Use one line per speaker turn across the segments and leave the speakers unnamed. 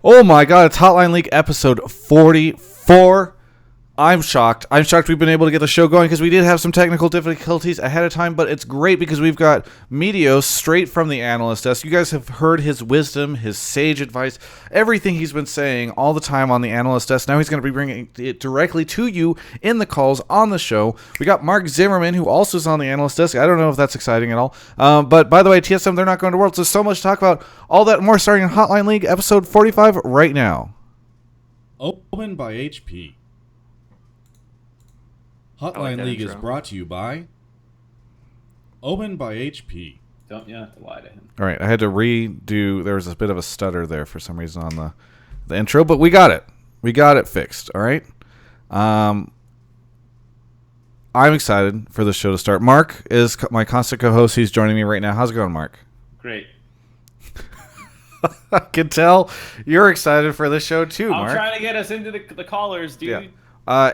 Oh my god, it's Hotline League episode 44. I'm shocked. We've been able to get the show going because we did have some technical difficulties ahead of time, but it's great because we've got Meteos straight from the analyst desk. You guys have heard his wisdom, his sage advice, everything he's been saying all the time on the analyst desk. Now he's going to be bringing it directly to you in the calls on the show. We got Mark Zimmerman, who also is on the analyst desk. I don't know if that's exciting at all. But by the way, TSM, they're not going to Worlds. There's so much to talk about. All that and more starting in Hotline League episode 45 right now.
Open by HP. Hotline League is brought to you by Open by HP.
You don't have to lie to him.
All right, I had to redo. There was a bit of a stutter there for some reason on the intro, but we got it. We got it fixed. All right. I'm excited for the show to start. Mark is my constant co-host. He's joining me right now. How's it going, Mark?
Great.
I can tell you're excited for this show too, Mark.
I'm trying to get us into the callers, dude.
Yeah.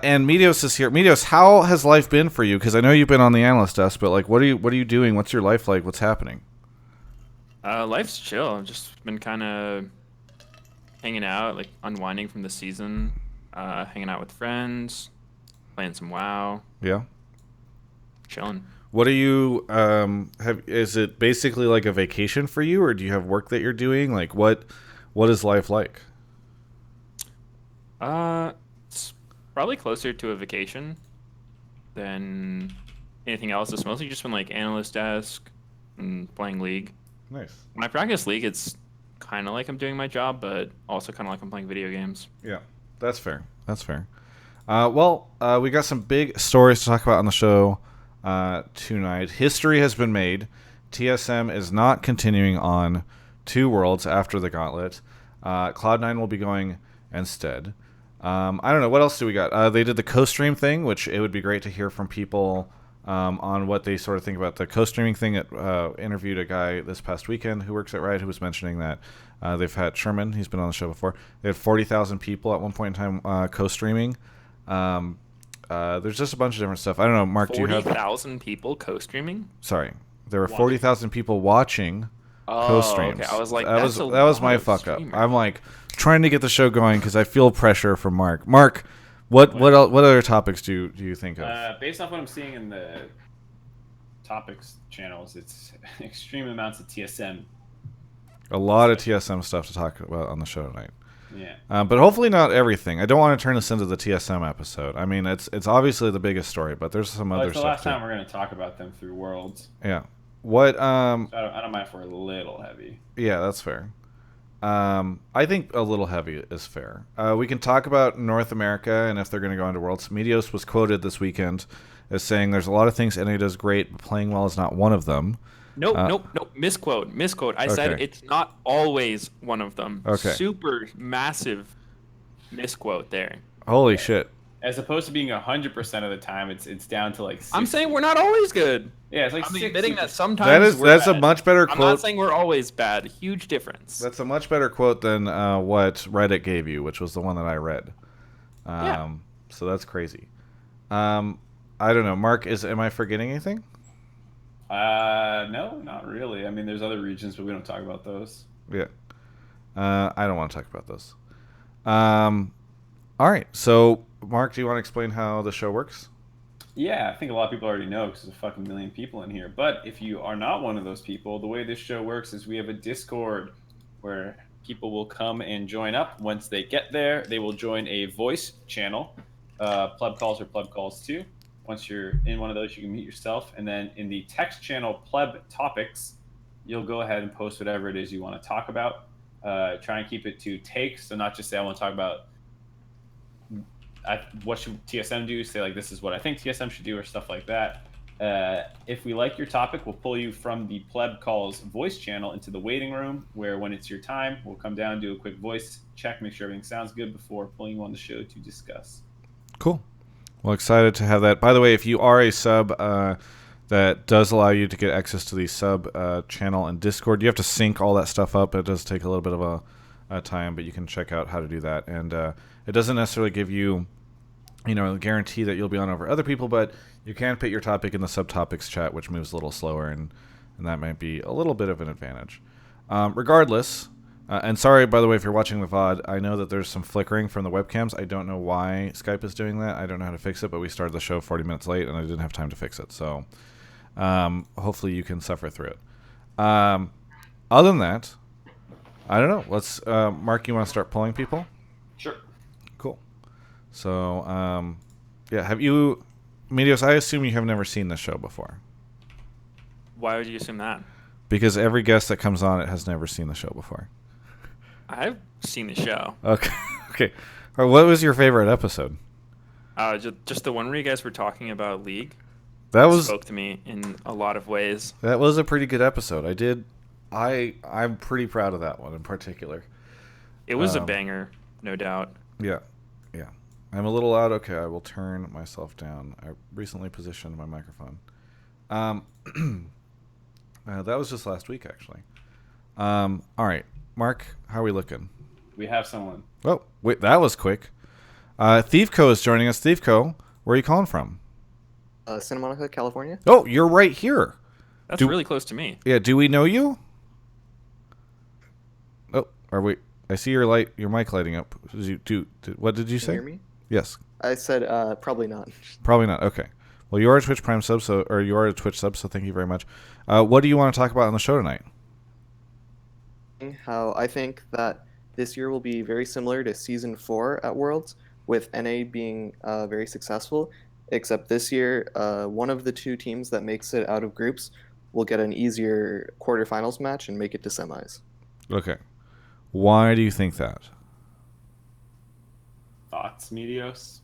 And Meteos is here. Meteos, how has life been for you? Because I know you've been on the analyst desk, but like, what are you doing? What's your life like? What's happening?
Life's chill. I've just been kind of hanging out, like unwinding from the season, hanging out with friends, playing some WoW.
Yeah.
Chilling.
What are you is it basically like a vacation for you, or do you have work that you're doing? Like what is life like?
It's probably closer to a vacation than anything else. It's mostly just been like analyst desk and playing League.
Nice.
When I practice League, it's kind of like I'm doing my job, but also kind of like I'm playing video games.
Yeah, that's fair. That's fair. We got some big stories to talk about on the show tonight. History has been made. TSM is not continuing on 2 Worlds after the Gauntlet. Cloud9 will be going instead. I don't know. What else do we got? They did the co-stream thing, which it would be great to hear from people on what they sort of think about the co-streaming thing. Interviewed a guy this past weekend who works at Riot who was mentioning that they've had Sherman. He's been on the show before. They had 40,000 people at one point in time co-streaming. There's just a bunch of different stuff. I don't know, Mark, do you have...
40,000 people co-streaming?
Sorry. There were 40,000 people watching co-streams.
Okay. I was like,
that was my fuck up. I'm like trying to get the show going because I feel pressure from Mark. Mark, what other topics do you think of?
Based off what I'm seeing in the topics channels, it's extreme amounts of TSM.
A lot of TSM stuff to talk about on the show tonight.
Yeah.
But hopefully not everything. I don't want to turn this into the TSM episode. I mean, it's obviously the biggest story, but there's some other stuff.
It's the last time we're going to talk about them through Worlds.
Yeah. What?
So I don't mind if we're a little heavy.
Yeah, that's fair. I think a little heavy is fair. We can talk about North America and if they're going to go into Worlds. Meteos was quoted this weekend as saying there's a lot of things NA does great, but playing well is not one of them.
Nope. Misquote. I said it's not always one of them.
Okay.
Super massive misquote there.
Holy shit.
As opposed to being 100% of the time, it's down to like 60.
I'm saying we're not always good.
Yeah, it's like
I'm
60.
admitting that sometimes
that's
bad.
a much better quote.
I'm not saying we're always bad. Huge difference.
That's a much better quote than what Reddit gave you, which was the one that I read.
Yeah.
So that's crazy. I don't know. Mark, am I forgetting anything?
No, not really. I mean, there's other regions, but we don't talk about those.
Yeah. I don't want to talk about those. All right. So, Mark, do you want to explain how the show works?
Yeah, I think a lot of people already know because there's a fucking million people in here. But if you are not one of those people, the way this show works is we have a Discord where people will come and join up. Once they get there, they will join a voice channel, Pleb Calls or Pleb Calls 2. Once you're in one of those, you can mute yourself. And then in the text channel, Pleb Topics, you'll go ahead and post whatever it is you want to talk about. Try and keep it to takes. So not just say, I want to talk about what should TSM do. Say, like, this is what I think TSM should do or stuff like that. If we like your topic, we'll pull you from the Pleb Calls voice channel into the waiting room, where when it's your time, we'll come down, do a quick voice check, make sure everything sounds good before pulling you on the show to discuss.
Cool. Well, excited to have that. By the way, if you are a sub, that does allow you to get access to the sub channel and Discord. You have to sync all that stuff up. It does take a little bit of a time, but you can check out how to do that. And it doesn't necessarily give you, a guarantee that you'll be on over other people, but you can put your topic in the subtopics chat, which moves a little slower, and that might be a little bit of an advantage. Regardless, And sorry, by the way, if you're watching the VOD, I know that there's some flickering from the webcams. I don't know why Skype is doing that. I don't know how to fix it, but we started the show 40 minutes late, and I didn't have time to fix it. So hopefully you can suffer through it. Other than that, I don't know. Let's Mark, you want to start pulling people?
Sure.
Cool. So, yeah, have you, Meteos, I assume you have never seen this show before.
Why would you assume that?
Because every guest that comes on it has never seen the show before.
I've seen the show.
Okay. Okay. All right, what was your favorite episode?
Just the one where you guys were talking about League.
That
Spoke to me in a lot of ways.
That was a pretty good episode. I'm pretty proud of that one in particular.
It was a banger, no doubt.
Yeah. Yeah. I'm a little loud. Okay, I will turn myself down. I recently positioned my microphone. That was just last week, actually. All right. Mark, how are we looking?
We have someone.
Oh, wait, that was quick. Thiefco is joining us. Thiefco, where are you calling from?
Santa Monica, California.
Oh, you're right here.
That's really close to me.
Yeah, do we know you? Oh, are we? I see your mic lighting up. What did you say?
Can you hear me?
Yes.
I said probably not.
Probably not. Okay. Well, you are a Twitch Prime sub, or you are a Twitch sub, so thank you very much. What do you want to talk about on the show tonight?
How I think that this year will be very similar to Season 4 at Worlds, with NA being very successful, except this year, one of the two teams that makes it out of groups will get an easier quarterfinals match and make it to semis.
Okay. Why do you think that?
Thoughts, Meteos?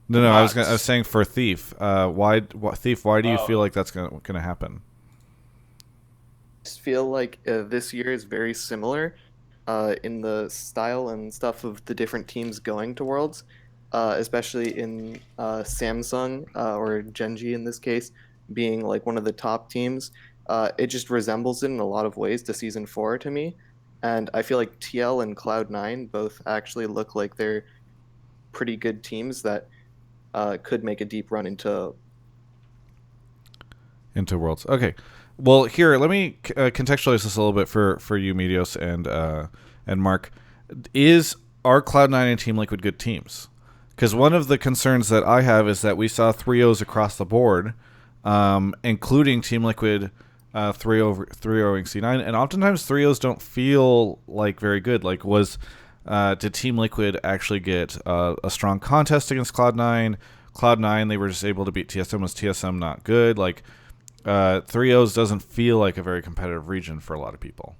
No, I was saying for Thief. Thief? Why do you feel like that's gonna happen?
I just feel like this year is very similar in the style and stuff of the different teams going to Worlds, especially in Samsung or Genji in this case being like one of the top teams. It just resembles it in a lot of ways to Season 4 to me, and I feel like TL and Cloud9 both actually look like they're pretty good teams that could make a deep run into
Worlds. Okay. Well, here, let me contextualize this a little bit for you, Meteos and Mark. Are Cloud9 and Team Liquid good teams? Because one of the concerns that I have is that we saw 3-0s across the board, including Team Liquid 3-0ing C9, and oftentimes 3-0s don't feel like very good. Like, did Team Liquid actually get a strong contest against Cloud9? Cloud9, they were just able to beat TSM. Was TSM not good? Like, 3-0s doesn't feel like a very competitive region for a lot of people.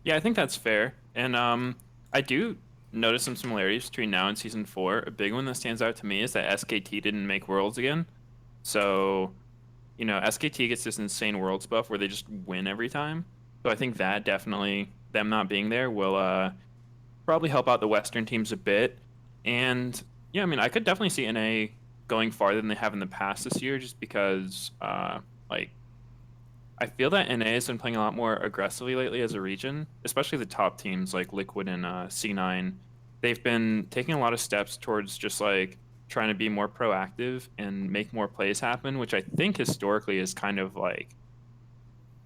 Yeah, I think that's fair. And I do notice some similarities between now and Season 4. A big one that stands out to me is that SKT didn't make Worlds again. So, SKT gets this insane Worlds buff where they just win every time. So I think that definitely, them not being there, will probably help out the Western teams a bit. And, yeah, I mean, I could definitely see NA going farther than they have in the past this year, just because I feel that NA has been playing a lot more aggressively lately as a region, especially the top teams like Liquid and C9. They've been taking a lot of steps towards just like trying to be more proactive and make more plays happen, which I think historically has kind of like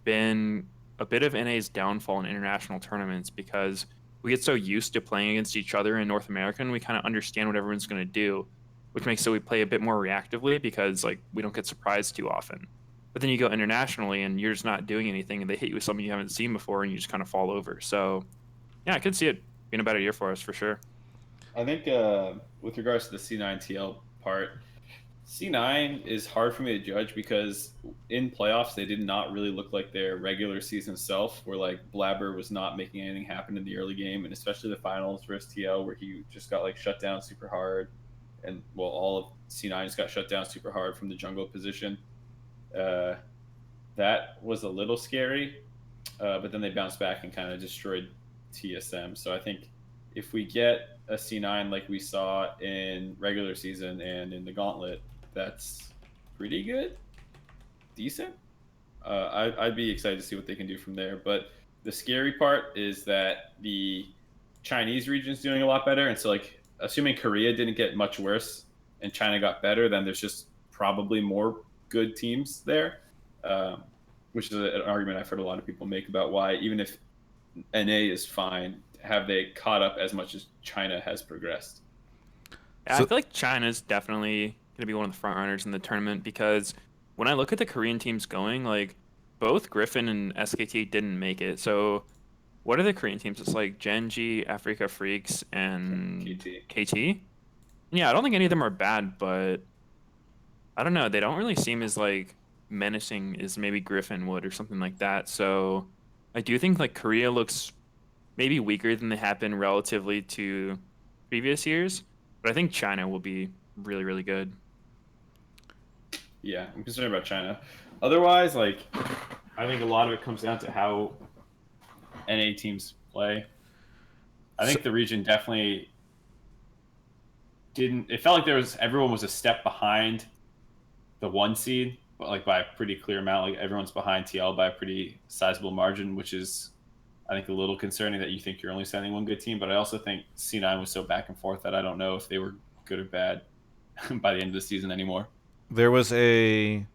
been a bit of NA's downfall in international tournaments, because we get so used to playing against each other in North America and we kind of understand what everyone's going to do, which makes it we play a bit more reactively because like we don't get surprised too often. But then you go internationally and you're just not doing anything and they hit you with something you haven't seen before and you just kind of fall over. So yeah, I could see it being a better year for us for sure.
I think with regards to the C9 TL part, C9 is hard for me to judge because in playoffs they did not really look like their regular season self, where like Blabber was not making anything happen in the early game, and especially the finals versus TL where he just got like shut down super hard. And well, all of C9 just got shut down super hard from the jungle position. That was a little scary, but then they bounced back and kind of destroyed TSM. So I think if we get a C9 like we saw in regular season and in the gauntlet, that's pretty good, decent. I'd be excited to see what they can do from there. But the scary part is that the Chinese region's doing a lot better, and so like, assuming Korea didn't get much worse and China got better, then there's just probably more good teams there, which is an argument I've heard a lot of people make about why, even if NA is fine. Have they caught up as much as China has progressed?
Yeah, I
So
feel like China's definitely going to be one of the front runners in the tournament because when I look at the Korean teams going, like both Griffin and SKT didn't make it. So what are the Korean teams? It's like Genji, Africa Freaks, and
KT.
KT. Yeah, I don't think any of them are bad, but I don't know. They don't really seem as like menacing as maybe Griffin would or something like that. So I do think like Korea looks maybe weaker than they have been relatively to previous years, but I think China will be really, really good.
Yeah, I'm concerned about China. Otherwise, like, I think a lot of it comes down to how NA teams play. I
so
think the region definitely didn't. It felt like everyone was a step behind the one seed, but like by a pretty clear amount. Like everyone's behind TL by a pretty sizable margin, which is I think a little concerning that you think you're only sending one good team. But I also think C9 was so back and forth that I don't know if they were good or bad by the end of the season anymore.
there was a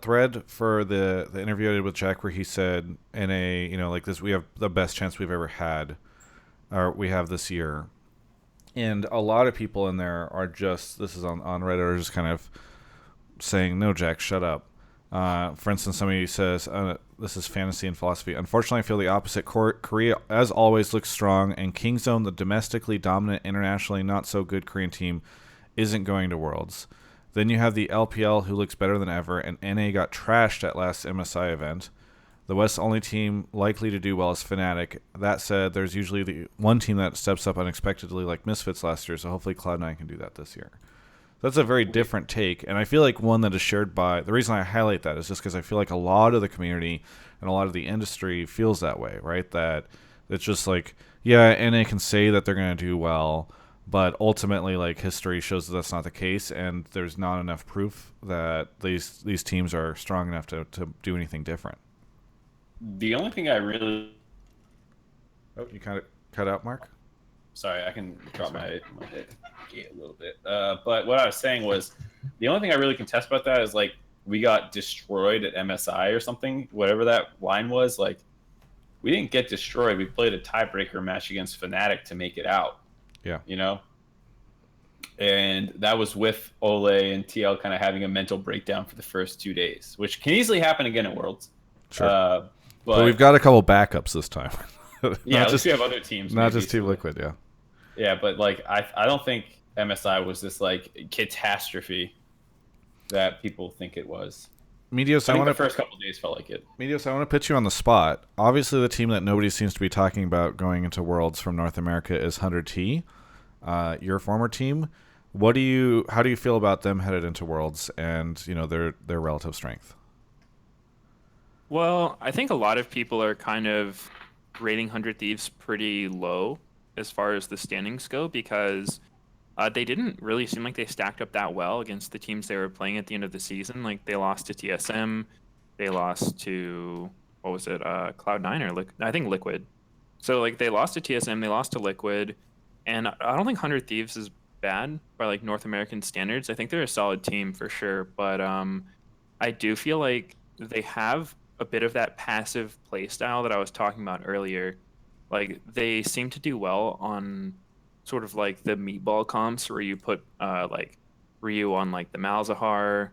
thread for the interview I did with Jack where he said NA, like this, we have the best chance we've ever had, or we have this year. And a lot of people in there are just, this is on Reddit, are just kind of saying, no, Jack, shut up. For instance, somebody says, this is fantasy and philosophy. Unfortunately, I feel the opposite. Korea, as always, looks strong, and Kingzone, the domestically dominant, internationally not so good Korean team, isn't going to Worlds. Then you have the LPL, who looks better than ever, and NA got trashed at last MSI event. The West's only team likely to do well is Fnatic. That said, there's usually the one team that steps up unexpectedly, like Misfits last year, so hopefully Cloud9 can do that this year. That's a very different take, and I feel like one that is shared by... The reason I highlight that is just because I feel like a lot of the community and a lot of the industry feels that way, right? That it's just like, yeah, NA can say that they're going to do well, but ultimately, like, history shows that that's not the case, and there's not enough proof that these teams are strong enough to do anything different.
The only thing I really
Oh, you kind of cut out, Mark?
sorry, I can drop my gate a little bit. But what I was saying was the only thing I really contest about that is like we got destroyed at MSI or something, whatever that line was. Like we didn't get destroyed. We played a tiebreaker match against Fnatic to make it out.
Yeah.
You know, and that was with Ole and TL kind of having a mental breakdown for the first 2 days, which can easily happen again at Worlds.
Sure.
But
But we've got a couple backups this time.
yeah,
not
at
just
least we have other teams.
not
maybe,
just Team
so-
Liquid, yeah.
Yeah, but like I don't think MSI was this like catastrophe that people think it was.
Meteos,
I
I
think
want
the
to
first couple of days felt like it.
Meteos, I want to put you on the spot. Obviously, the team that nobody seems to be talking about going into Worlds from North America is 100T, your former team. How do you feel about them headed into Worlds and their relative strength?
Well, I think a lot of people are kind of rating 100 Thieves pretty low as far as the standings go because they didn't really seem like they stacked up that well against the teams they were playing at the end of the season. Like they lost to TSM, they lost to what was it, Cloud9 or I think Liquid. So like they lost to TSM, they lost to Liquid, and I don't think 100 Thieves is bad by like North American standards. I think they're a solid team for sure, but I do feel like they have a bit of that passive play style that I was talking about earlier. Like they seem to do well on sort of like the meatball comps where you put like Ryu on like the Malzahar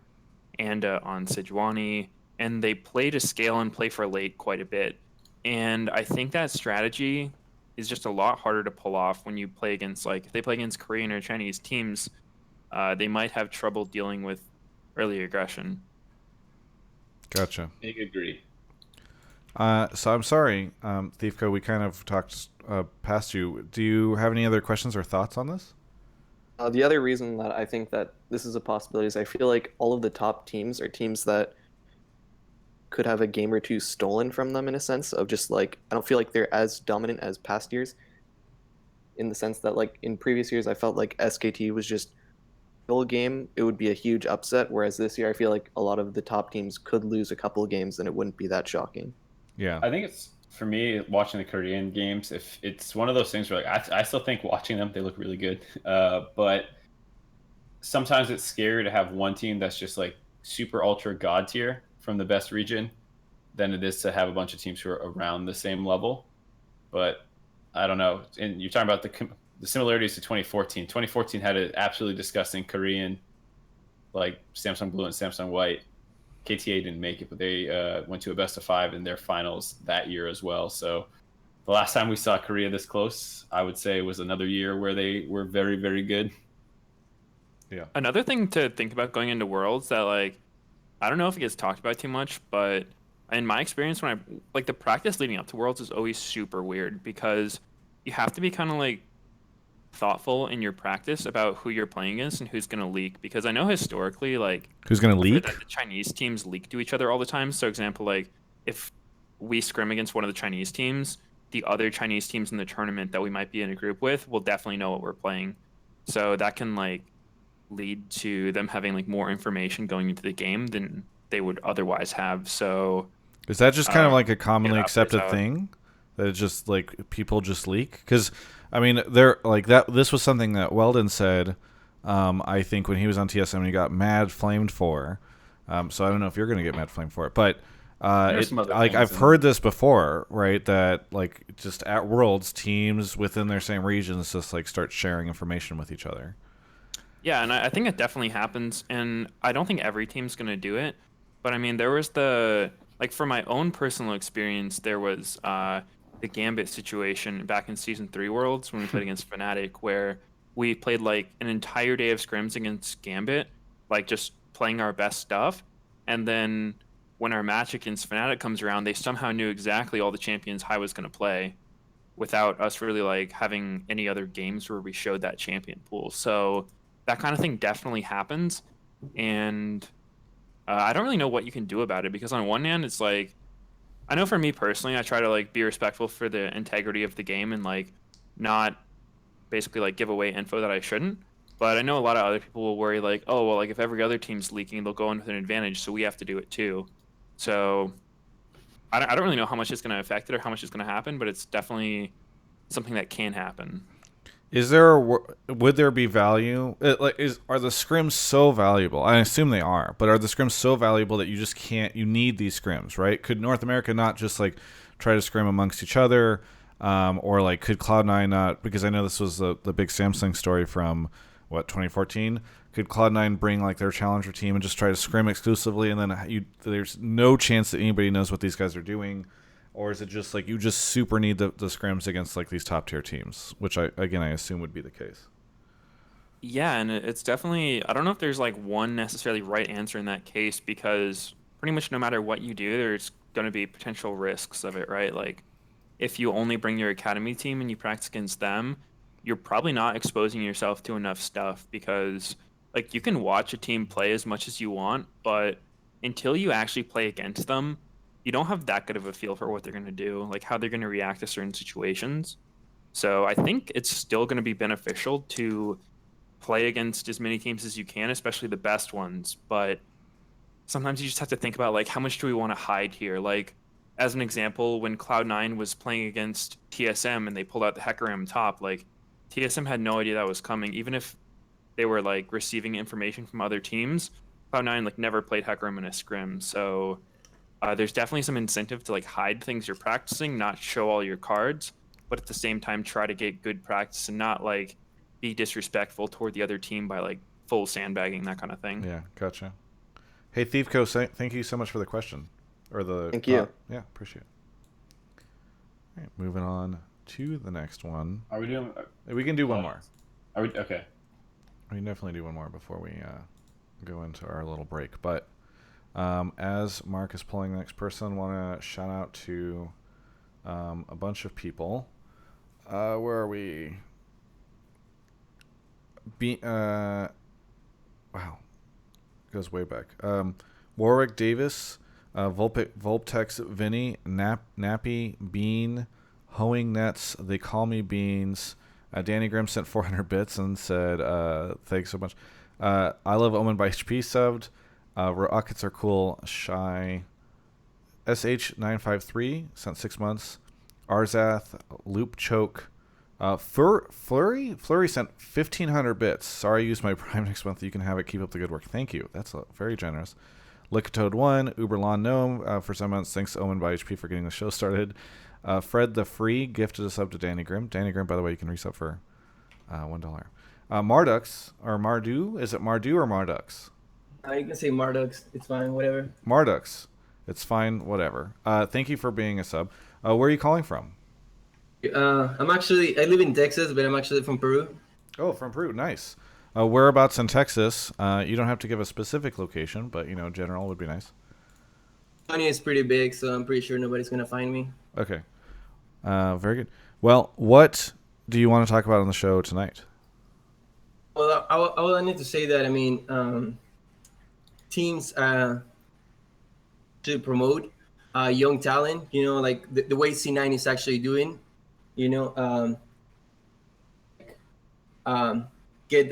and on Sejuani, and they play to scale and play for late quite a bit. And I think that strategy is just a lot harder to pull off when you play against like if they play against Korean or Chinese teams, they might have trouble dealing with early aggression.
Gotcha.
Big agree.
So I'm sorry, Thiefco, we kind of talked past you. Do you have any other questions or thoughts on this?
The other reason that I think that this is a possibility is I feel like all of the top teams are teams that could have a game or two stolen from them in a sense of just like I don't feel like they're as dominant as past years in the sense that like in previous years I felt like SKT was just full game it would be a huge upset whereas this year I feel like a lot of the top teams could lose a couple of games and it wouldn't be that shocking.
Yeah.
I think it's for me watching the Korean games. If it's one of those things where like I still think watching them they look really good, but sometimes it's scary to have one team that's just like super ultra god tier from the best region than it is to have a bunch of teams who are around the same level. but I don't know. And you're talking about the similarities to 2014. 2014 had an absolutely disgusting Korean, like Samsung Blue and Samsung White. KTA didn't make it, but they went to a best of 5 in their finals that year as well. So the last time we saw Korea this close, I would say, was another year where they were very, very good.
Yeah.
Another thing to think about going into Worlds that like I don't know if it gets talked about too much, but in my experience, when I like the practice leading up to Worlds is always super weird because you have to be kind of like thoughtful in your practice about who you're playing against and who's going to leak. Because I know historically, like
Who's going to
I've heard
leak?
that the Chinese teams leak to each other all the time. So, example, like if we scrim against one of the Chinese teams, the other Chinese teams in the tournament that we might be in a group with will definitely know what we're playing. So that can like lead to them having like more information going into the game than they would otherwise have. So
Is that just kind of like a commonly
that plays
accepted
out.
thing that it's just like people just leak? Because I mean, they're like that. This was something that Weldon said. I think when he was on TSM, and he got mad flamed for. So I don't know if you're going to get mad flamed for it, but
There's some other
like
things
I've heard this before, right? That like just at Worlds, teams within their same regions just like start sharing information with each other.
Yeah, and I think it definitely happens, and I don't think every team's gonna do it. But I mean, there was the like for my own personal experience, there was the Gambit situation back in Season 3 Worlds when we played against Fnatic, where we played like an entire day of scrims against Gambit, like just playing our best stuff, and then when our match against Fnatic comes around, they somehow knew exactly all the champions I was gonna play, without us really like having any other games where we showed that champion pool. So that kind of thing definitely happens, and I don't really know what you can do about it because on one hand, it's like I know for me personally, I try to like be respectful for the integrity of the game and like not basically like give away info that I shouldn't. But I know a lot of other people will worry like, oh well, like if every other team's leaking, they'll go in with an advantage, so we have to do it too. So I don't really know how much it's going to affect it or how much is going to happen, but it's definitely something that can happen.
Is there would there be value? Are the scrims so valuable? I assume they are, but are the scrims so valuable that you just can't? You need these scrims, right? Could North America not just like try to scrim amongst each other, or like could Cloud9 not? Because I know this was the big Samsung story from what 2014. Could Cloud9 bring like their challenger team and just try to scrim exclusively, and then there's no chance that anybody knows what these guys are doing? Or is it just like you just super need the scrims against like these top tier teams, which I assume would be the case.
Yeah, and it's definitely, I don't know if there's like one necessarily right answer in that case because pretty much no matter what you do, there's going to be potential risks of it, right? Like if you only bring your academy team and you practice against them, you're probably not exposing yourself to enough stuff because like you can watch a team play as much as you want, but until you actually play against them, you don't have that good of a feel for what they're going to do, like how they're going to react to certain situations. So I think it's still going to be beneficial to play against as many teams as you can, especially the best ones. But sometimes you just have to think about like how much do we want to hide here? Like as an example, when Cloud9 was playing against TSM and they pulled out the Hecarim top, like TSM had no idea that was coming. Even if they were like receiving information from other teams, Cloud9 like never played Hecarim in a scrim. So there's definitely some incentive to like hide things you're practicing, not show all your cards, but at the same time try to get good practice and not like be disrespectful toward the other team by like full sandbagging, that kind of thing.
Yeah, gotcha. Hey, Thiefco, thank you so much for the question or the
Thank you.
Yeah, appreciate it. All right, moving on to the next one.
Are we doing?
We can do one more.
Are we okay?
We can definitely do one more before we go into our little break. But as Mark is pulling the next person, want to shout out to a bunch of people. Where are we? Wow, goes way back. Warwick Davis, Volptex Vinny, Nappy Bean, Hoeing Nets. They call me Beans. Danny Grimm sent 400 bits and said, "Thanks so much." I love Omen by HP subbed. Rockets are cool. Shy. SH953 sent 6 months. Arzath, Loop Choke. Flurry sent 1,500 bits. Sorry I used my Prime next month. You can have it. Keep up the good work. Thank you. That's very generous. Lickatoad1, Uberlawn Gnome for 7 months. Thanks to Omen by HP for getting the show started. Fred the Free gifted a sub to Danny Grimm. Danny Grimm, by the way, you can resub for $1. Mardux, or Mardu. Is it Mardu or Mardux?
You can say Mardux. It's fine, whatever.
Mardux. It's fine, whatever. Thank you for being a sub. Where are you calling from?
I live in Texas, but I'm actually from Peru.
Oh, from Peru. Nice. Whereabouts in Texas? You don't have to give a specific location, but, general would be nice.
California is pretty big, so I'm pretty sure nobody's going to find me.
Okay. Very good. Well, what do you want to talk about on the show tonight?
Well, I need to say that, teams to promote young talent, like the way C9 is actually doing, get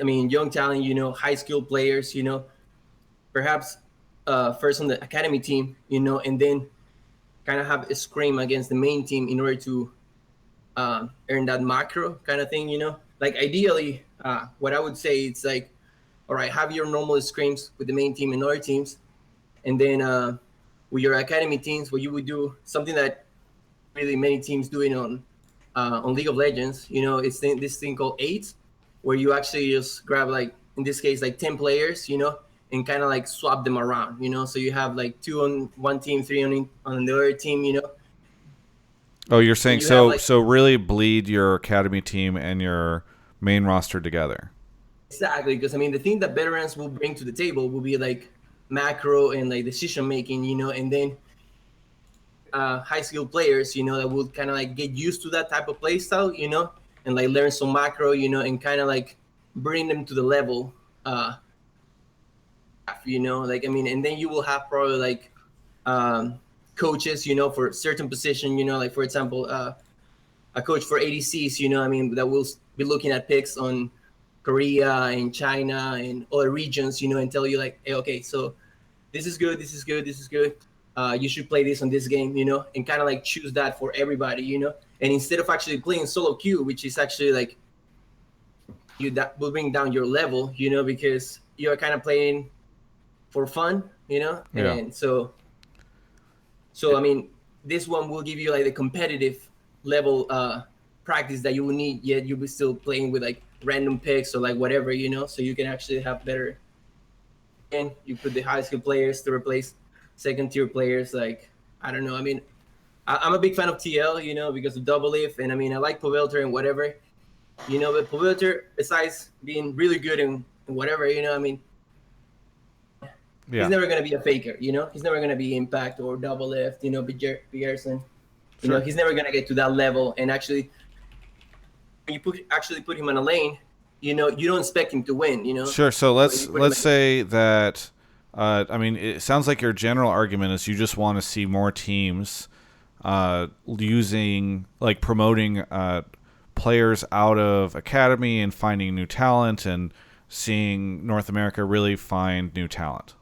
young talent, high skilled players, perhaps first on the academy team, and then kind of have a scrim against the main team in order to earn that macro kind of thing, like ideally what I would say it's like, all right, have your normal scrims with the main team and other teams, and then with your academy teams, what you would do something that really many teams doing on League of Legends, it's this thing called eights, where you actually just grab, like in this case, like 10 players, and kind of like swap them around, so you have like 2 on one team, 3 on the other team,
Oh, you're saying
so
so really bleed your academy team and your main roster together.
Exactly, because the thing that veterans will bring to the table will be like macro and like decision making, and then high skilled players, that will kind of like get used to that type of play style, and like learn some macro, and kind of like bring them to the level, and then you will have probably like coaches, for certain position, like for example, a coach for ADCs, that will be looking at picks on Korea and China and other regions, and tell you like, hey, okay, so this is good, this is good, this is good. You should play this on this game, and kind of like choose that for everybody, and instead of actually playing solo queue, which is actually like that will bring down your level, because you're kind of playing for fun,
Yeah.
and so this one will give you like the competitive level practice that you will need, yet you'll be still playing with like random picks or like whatever, so you can actually have better, and you put the high skill players to replace second tier players. Like, I don't know, I'm a big fan of TL, because of Double Lift, and I like Pavelter and whatever, but Pavelter, besides being really good in whatever,
Yeah.
he's never going to be a faker, he's never going to be Impact or Double Lift, Bjergsen,
Sure.
he's never going to get to that level. And actually, when you put him on a lane, you don't expect him to win,
Sure. So let's say that it sounds like your general argument is you just want to see more teams promoting players out of academy and finding new talent, and seeing North America really find new talent.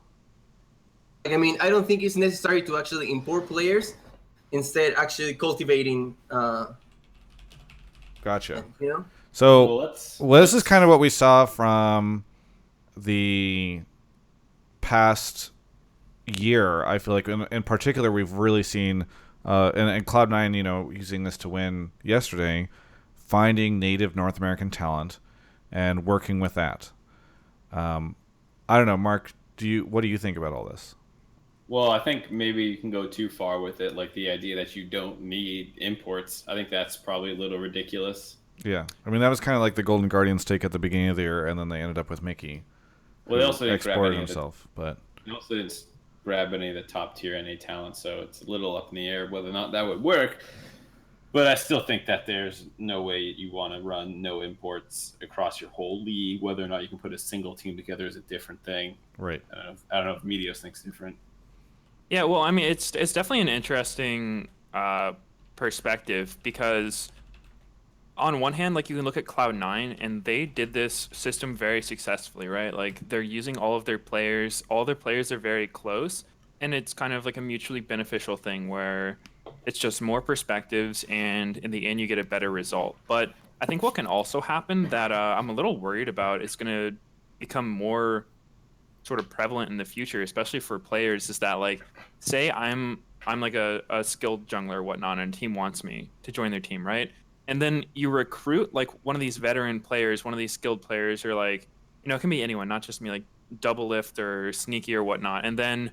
I don't think it's necessary to actually import players, instead actually cultivating
Gotcha.
Well,
So this is kind of what we saw from the past year. I feel like in particular we've really seen and Cloud9, using this to win yesterday, finding native North American talent and working with that. I don't know, Mark, what do you think about all this?
Well, I think maybe you can go too far with it, like the idea that you don't need imports. I think that's probably a little ridiculous.
Yeah. That was kind of like the Golden Guardians take at the beginning of the year, and then they ended up with Mickey.
Well, they also didn't
exported himself, but
they also didn't grab any of the top tier NA talent, so it's a little up in the air whether or not that would work. But I still think that there's no way you want to run no imports across your whole league. Whether or not you can put a single team together is a different thing.
Right.
I don't know if Meteos thinks different.
Yeah, well, it's definitely an interesting perspective, because on one hand, like, you can look at Cloud9, and they did this system very successfully, right? Like, they're using all their players are very close, and it's kind of like a mutually beneficial thing where it's just more perspectives, and in the end you get a better result. But I think what can also happen that I'm a little worried about is going to become more sort of prevalent in the future, especially for players, is that, like, say I'm I'm like a skilled jungler or whatnot, and a team wants me to join their team, right? And then you recruit like one of these veteran players, one of these skilled players, or like, it can be anyone, not just me, like double lift or sneaky or whatnot. And then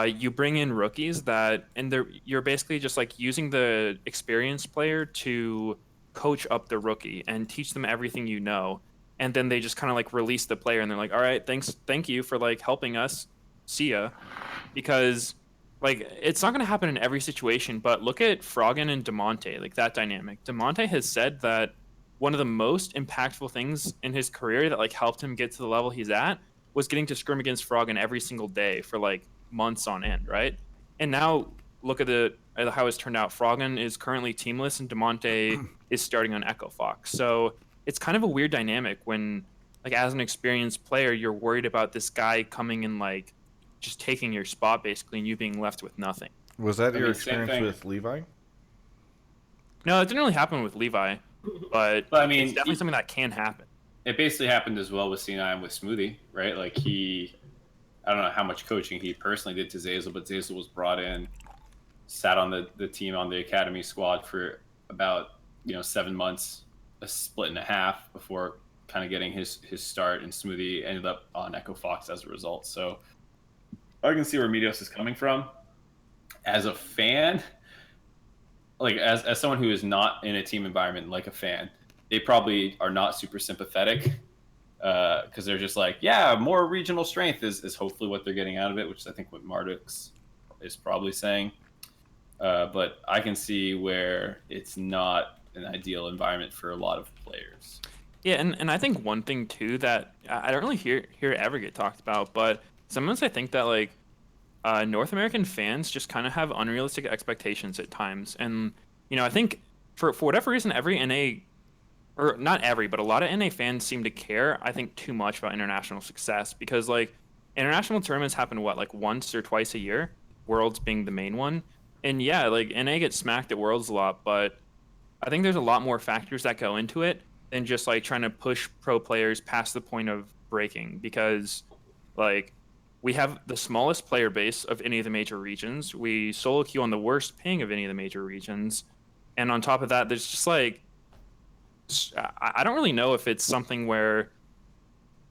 you bring in rookies and you're basically just like using the experienced player to coach up the rookie and teach them everything you know. And then they just kind of like release the player and they're like, all right, thank you for like helping us. See ya. Because like it's not going to happen in every situation, but look at Froggen and Demonte, like that dynamic. Demonte has said that one of the most impactful things in his career that like helped him get to the level he's at was getting to scrim against Froggen every single day for like months on end, right? And now look at how it's turned out. Froggen is currently teamless, and Demonte is starting on Echo Fox. So it's kind of a weird dynamic when, like, as an experienced player, you're worried about this guy coming and like just taking your spot basically, and you being left with nothing.
Was that
I
your
mean, same
experience
thing.
with Levi?
No, it didn't really happen with Levi, but
I mean,
it's definitely something that can happen.
It basically happened as well with C9 with Smoothie, right? Like I don't know how much coaching he personally did to Zazel, but Zazel was brought in, sat on the team on the academy squad for about 7 months, a split and a half before kind of getting his start, and Smoothie ended up on Echo Fox as a result. So I can see where Meteos is coming from. As a fan, like as someone who is not in a team environment like a fan, they probably are not super sympathetic because they're just like, yeah, more regional strength is hopefully what they're getting out of it, which is I think what Mardux is probably saying. But I can see where it's not an ideal environment for a lot of players.
Yeah, and I think one thing too that I don't really hear it ever get talked about, but sometimes I think that like North American fans just kind of have unrealistic expectations at times, and I think for whatever reason, every NA, or not every, but a lot of NA fans seem to care, I think, too much about international success, because like international tournaments happen like once or twice a year, Worlds being the main one, and yeah, like NA gets smacked at Worlds a lot, but I think there's a lot more factors that go into it than just like trying to push pro players past the point of breaking, because like we have the smallest player base of any of the major regions. We solo queue on the worst ping of any of the major regions. And on top of that, there's just like, I don't really know if it's something where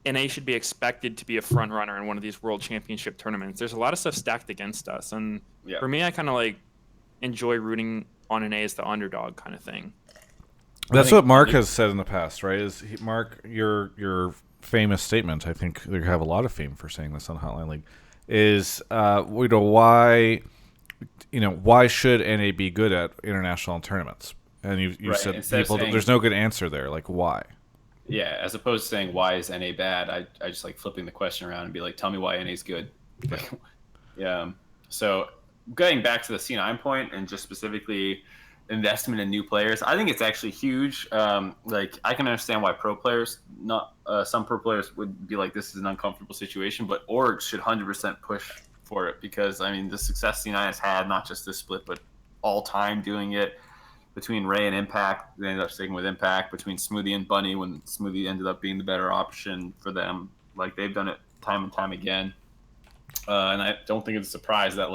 NA should be expected to be a front runner in one of these world championship tournaments. There's a lot of stuff stacked against us. And for me, I kind of like enjoy rooting on NA as the underdog kind of thing.
That's what Mark has said in the past, right? Mark, your famous statement, I think you have a lot of fame for saying this on Hotline League, is why should NA be good at international tournaments? And you
right.
said
saying,
there's no good answer there. Like, why?
Yeah, as opposed to saying why is NA bad, I just like flipping the question around and be like, tell me why NA is good. Like, yeah. So getting back to the C9 point and just specifically investment in new players, I think it's actually huge. Like I can understand why pro players, not some pro players would be like, this is an uncomfortable situation, but orgs should 100% push for it, because I mean the success C9 has had, not just this split, but all time doing it. Between Ray and Impact, they ended up sticking with Impact. Between Smoothie and Bunny, when Smoothie ended up being the better option for them, like they've done it time and time again. And I don't think it's a surprise that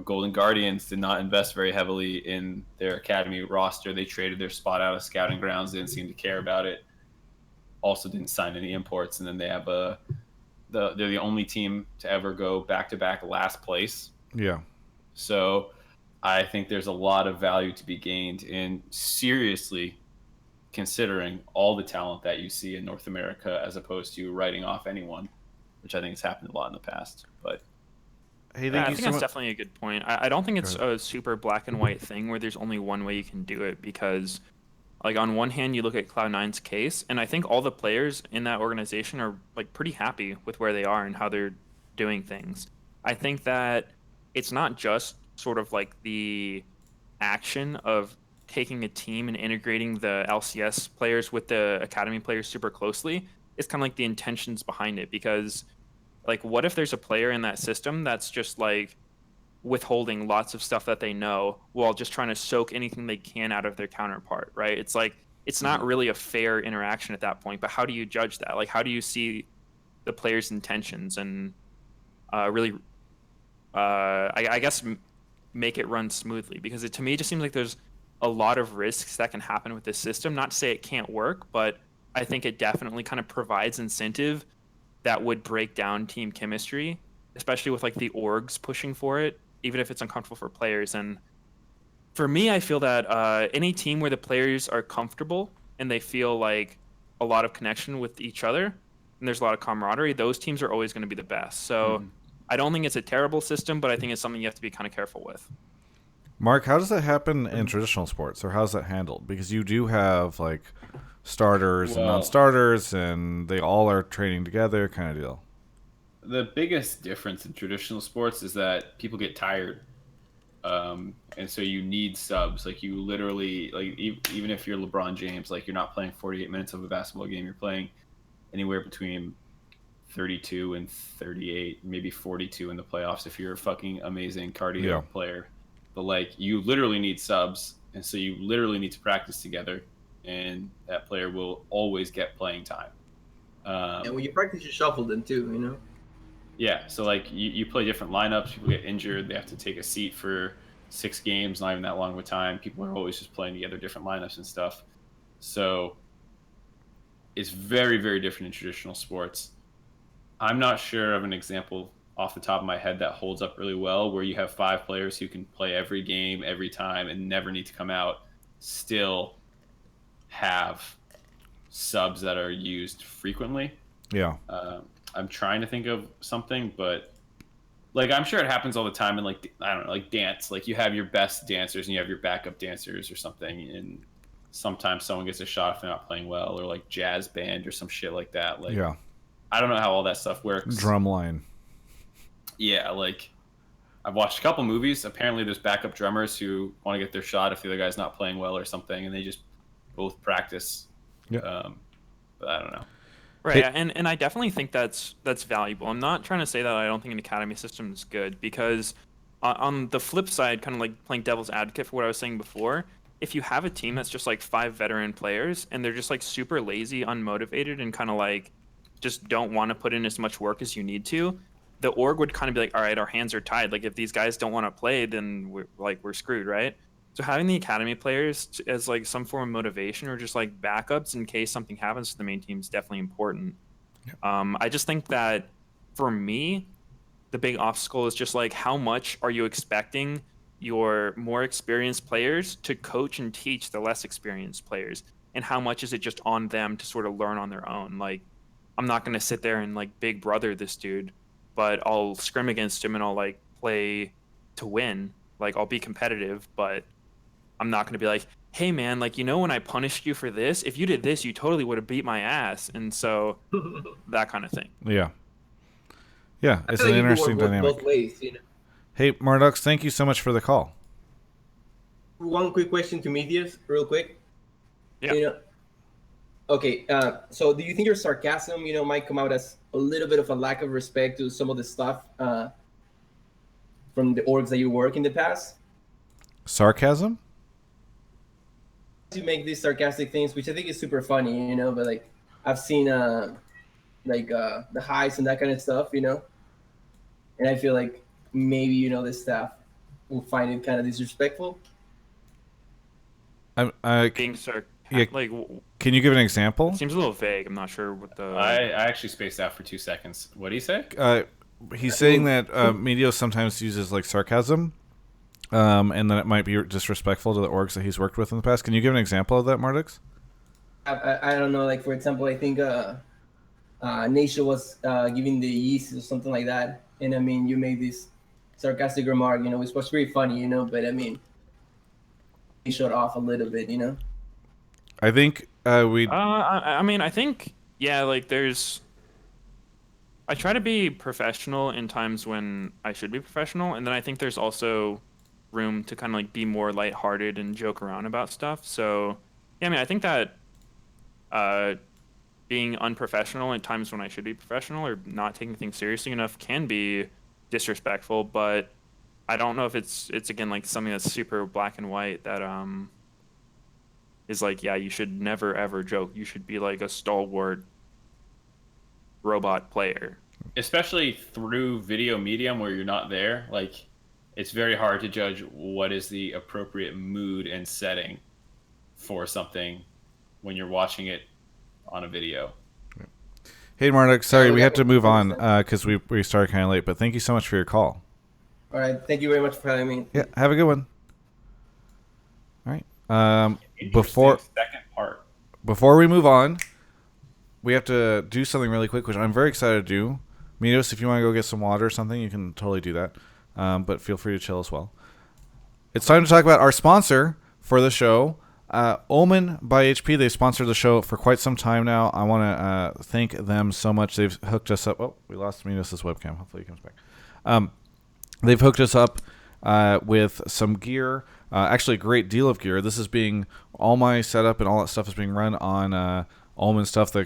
Golden Guardians did not invest very heavily in their academy roster. They traded their spot out of Scouting Grounds, didn't seem to care about it. Also didn't sign any imports, and then they have they're the only team to ever go back-to-back last place.
Yeah.
So I think there's a lot of value to be gained in seriously considering all the talent that you see in North America, as opposed to writing off anyone, which I think has happened a lot in the past. But
I think that's definitely a good point. I don't think it's a super black and white thing where there's only one way you can do it, because like on one hand you look at Cloud9's case, and I think all the players in that organization are like pretty happy with where they are and how they're doing things. I think that it's not just sort of like the action of taking a team and integrating the LCS players with the academy players super closely. It's kind of like the intentions behind it, because like what if there's a player in that system that's just like withholding lots of stuff that they know while just trying to soak anything they can out of their counterpart, right? It's like it's not really a fair interaction at that point, but how do you judge that? Like how do you see the player's intentions and I guess make it run smoothly, because to me it just seems like there's a lot of risks that can happen with this system. Not to say it can't work, but I think it definitely kind of provides incentive that would break down team chemistry, especially with like the orgs pushing for it, even if it's uncomfortable for players. And for me, I feel that any team where the players are comfortable and they feel like a lot of connection with each other and there's a lot of camaraderie, those teams are always going to be the best. So I don't think it's a terrible system, but I think it's something you have to be kind of careful with.
Mark, how does that happen in traditional sports, or how's that handled? Because you do have like starters and non-starters, and they all are training together, kind of deal.
The biggest difference in traditional sports is that people get tired, and so you need subs. Like you literally, like even if you're LeBron James, like you're not playing 48 minutes of a basketball game. You're playing anywhere between 32 and 38, maybe 42 in the playoffs if you're a fucking amazing cardio player. But like you literally need subs, and so you literally need to practice together, and that player will always get playing time.
And when you practice, you shuffle them too, you know?
Yeah, so like you play different lineups, people get injured, they have to take a seat for 6 games, not even that long of a time. People are always just playing together different lineups and stuff. So it's very, very different in traditional sports. I'm not sure of an example off the top of my head that holds up really well where you have 5 players who can play every game, every time, and never need to come out, still have subs that are used frequently.
Yeah.
I'm trying to think of something, but like I'm sure it happens all the time in like I don't know, like dance. Like you have your best dancers and you have your backup dancers or something, and sometimes someone gets a shot if they're not playing well, or like jazz band or some shit like that. Like I don't know how all that stuff works.
Drumline.
Yeah, like I've watched a couple movies. Apparently, there's backup drummers who want to get their shot if the other guy's not playing well or something, and they just both practice.
Yeah.
But I don't know.
Right, and I definitely think that's valuable. I'm not trying to say that I don't think an academy system is good, because on the flip side, kind of like playing devil's advocate for what I was saying before, if you have a team that's just like 5 veteran players and they're just like super lazy, unmotivated, and kind of like just don't want to put in as much work as you need to, the org would kind of be like, all right, our hands are tied. Like if these guys don't want to play, then we're screwed, right? So having the academy players as like some form of motivation or just like backups in case something happens to the main team is definitely important. I just think that for me, the big obstacle is just like how much are you expecting your more experienced players to coach and teach the less experienced players, and how much is it just on them to sort of learn on their own? Like I'm not going to sit there and like big brother this dude, but I'll scrim against him and I'll like play to win. Like I'll be competitive, but I'm not going to be like, hey man, like, you know, when I punished you for this, if you did this, you totally would have beat my ass. And so that kind of thing.
Yeah. Yeah, it's an
like
interesting dynamic.
Both ways, you know?
Hey, Mardux, thank you so much for the call.
One quick question to Meteos, real quick.
Yeah.
You know, okay, so do you think your sarcasm, you know, might come out as a little bit of a lack of respect to some of the stuff from the orgs that you work in the past?
Sarcasm?
You make these sarcastic things, which I think is super funny, you know, but like I've seen the highs and that kind of stuff, you know, and I feel like maybe, you know, the staff will find it kind of disrespectful.
Being like,
can you give an example?
It seems a little vague. I'm not sure what the.
I actually spaced out for 2 seconds. What do you say?
He's saying that Meteos sometimes uses like sarcasm, and that it might be disrespectful to the orgs that he's worked with in the past. Can you give an example of that, Mardux?
I don't know. Like for example, I think Nasha was giving the yeast or something like that, and I mean, you made this sarcastic remark, you know, which was very funny, you know, but I mean, he showed off a little bit, you know.
I think
I mean, I think like there's. I try to be professional in times when I should be professional, and then I think there's also room to kind of like be more lighthearted and joke around about stuff. So, yeah, I mean, I think that being unprofessional in times when I should be professional or not taking things seriously enough can be disrespectful, but I don't know if it's again like something that's super black and white that is like, yeah, you should never ever joke. You should be like a stalwart robot player.
Especially through video medium where you're not there. Like it's very hard to judge what is the appropriate mood and setting for something when you're watching it on a video.
Hey, Marduk, sorry, we
Yeah,
had to move on
100%.
because we started kind of late, but thank you so much for your call.
All right. Thank you very much for having me.
Yeah, have a good one. All right.
Interesting second part.
Before we move on, we have to do something really quick, which I'm very excited to do. Meteos, if you want to go get some water or something, you can totally do that. But feel free to chill as well. It's time to talk about our sponsor for the show, Omen by HP. They've sponsored the show for quite some time now. I want to thank them so much. They've hooked us up. Oh, we lost Meteos' webcam. Hopefully he comes back. They've hooked us up with some gear. Actually, a great deal of gear. This is being all my setup and all that stuff is being run on Omen stuff. The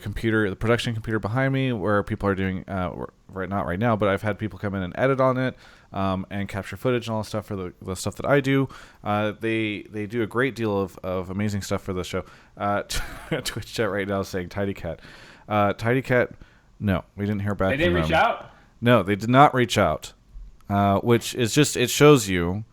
production computer behind me, where people are doing not right now, but I've had people come in and edit on it and capture footage and all that stuff for the stuff that I do. They do a great deal of amazing stuff for the show. Twitch chat right now is saying Tidy Cat. Tidy Cat, no, we didn't hear back.
They didn't
from
reach
them.
out?
No, they did not reach out. Which is just, it shows you,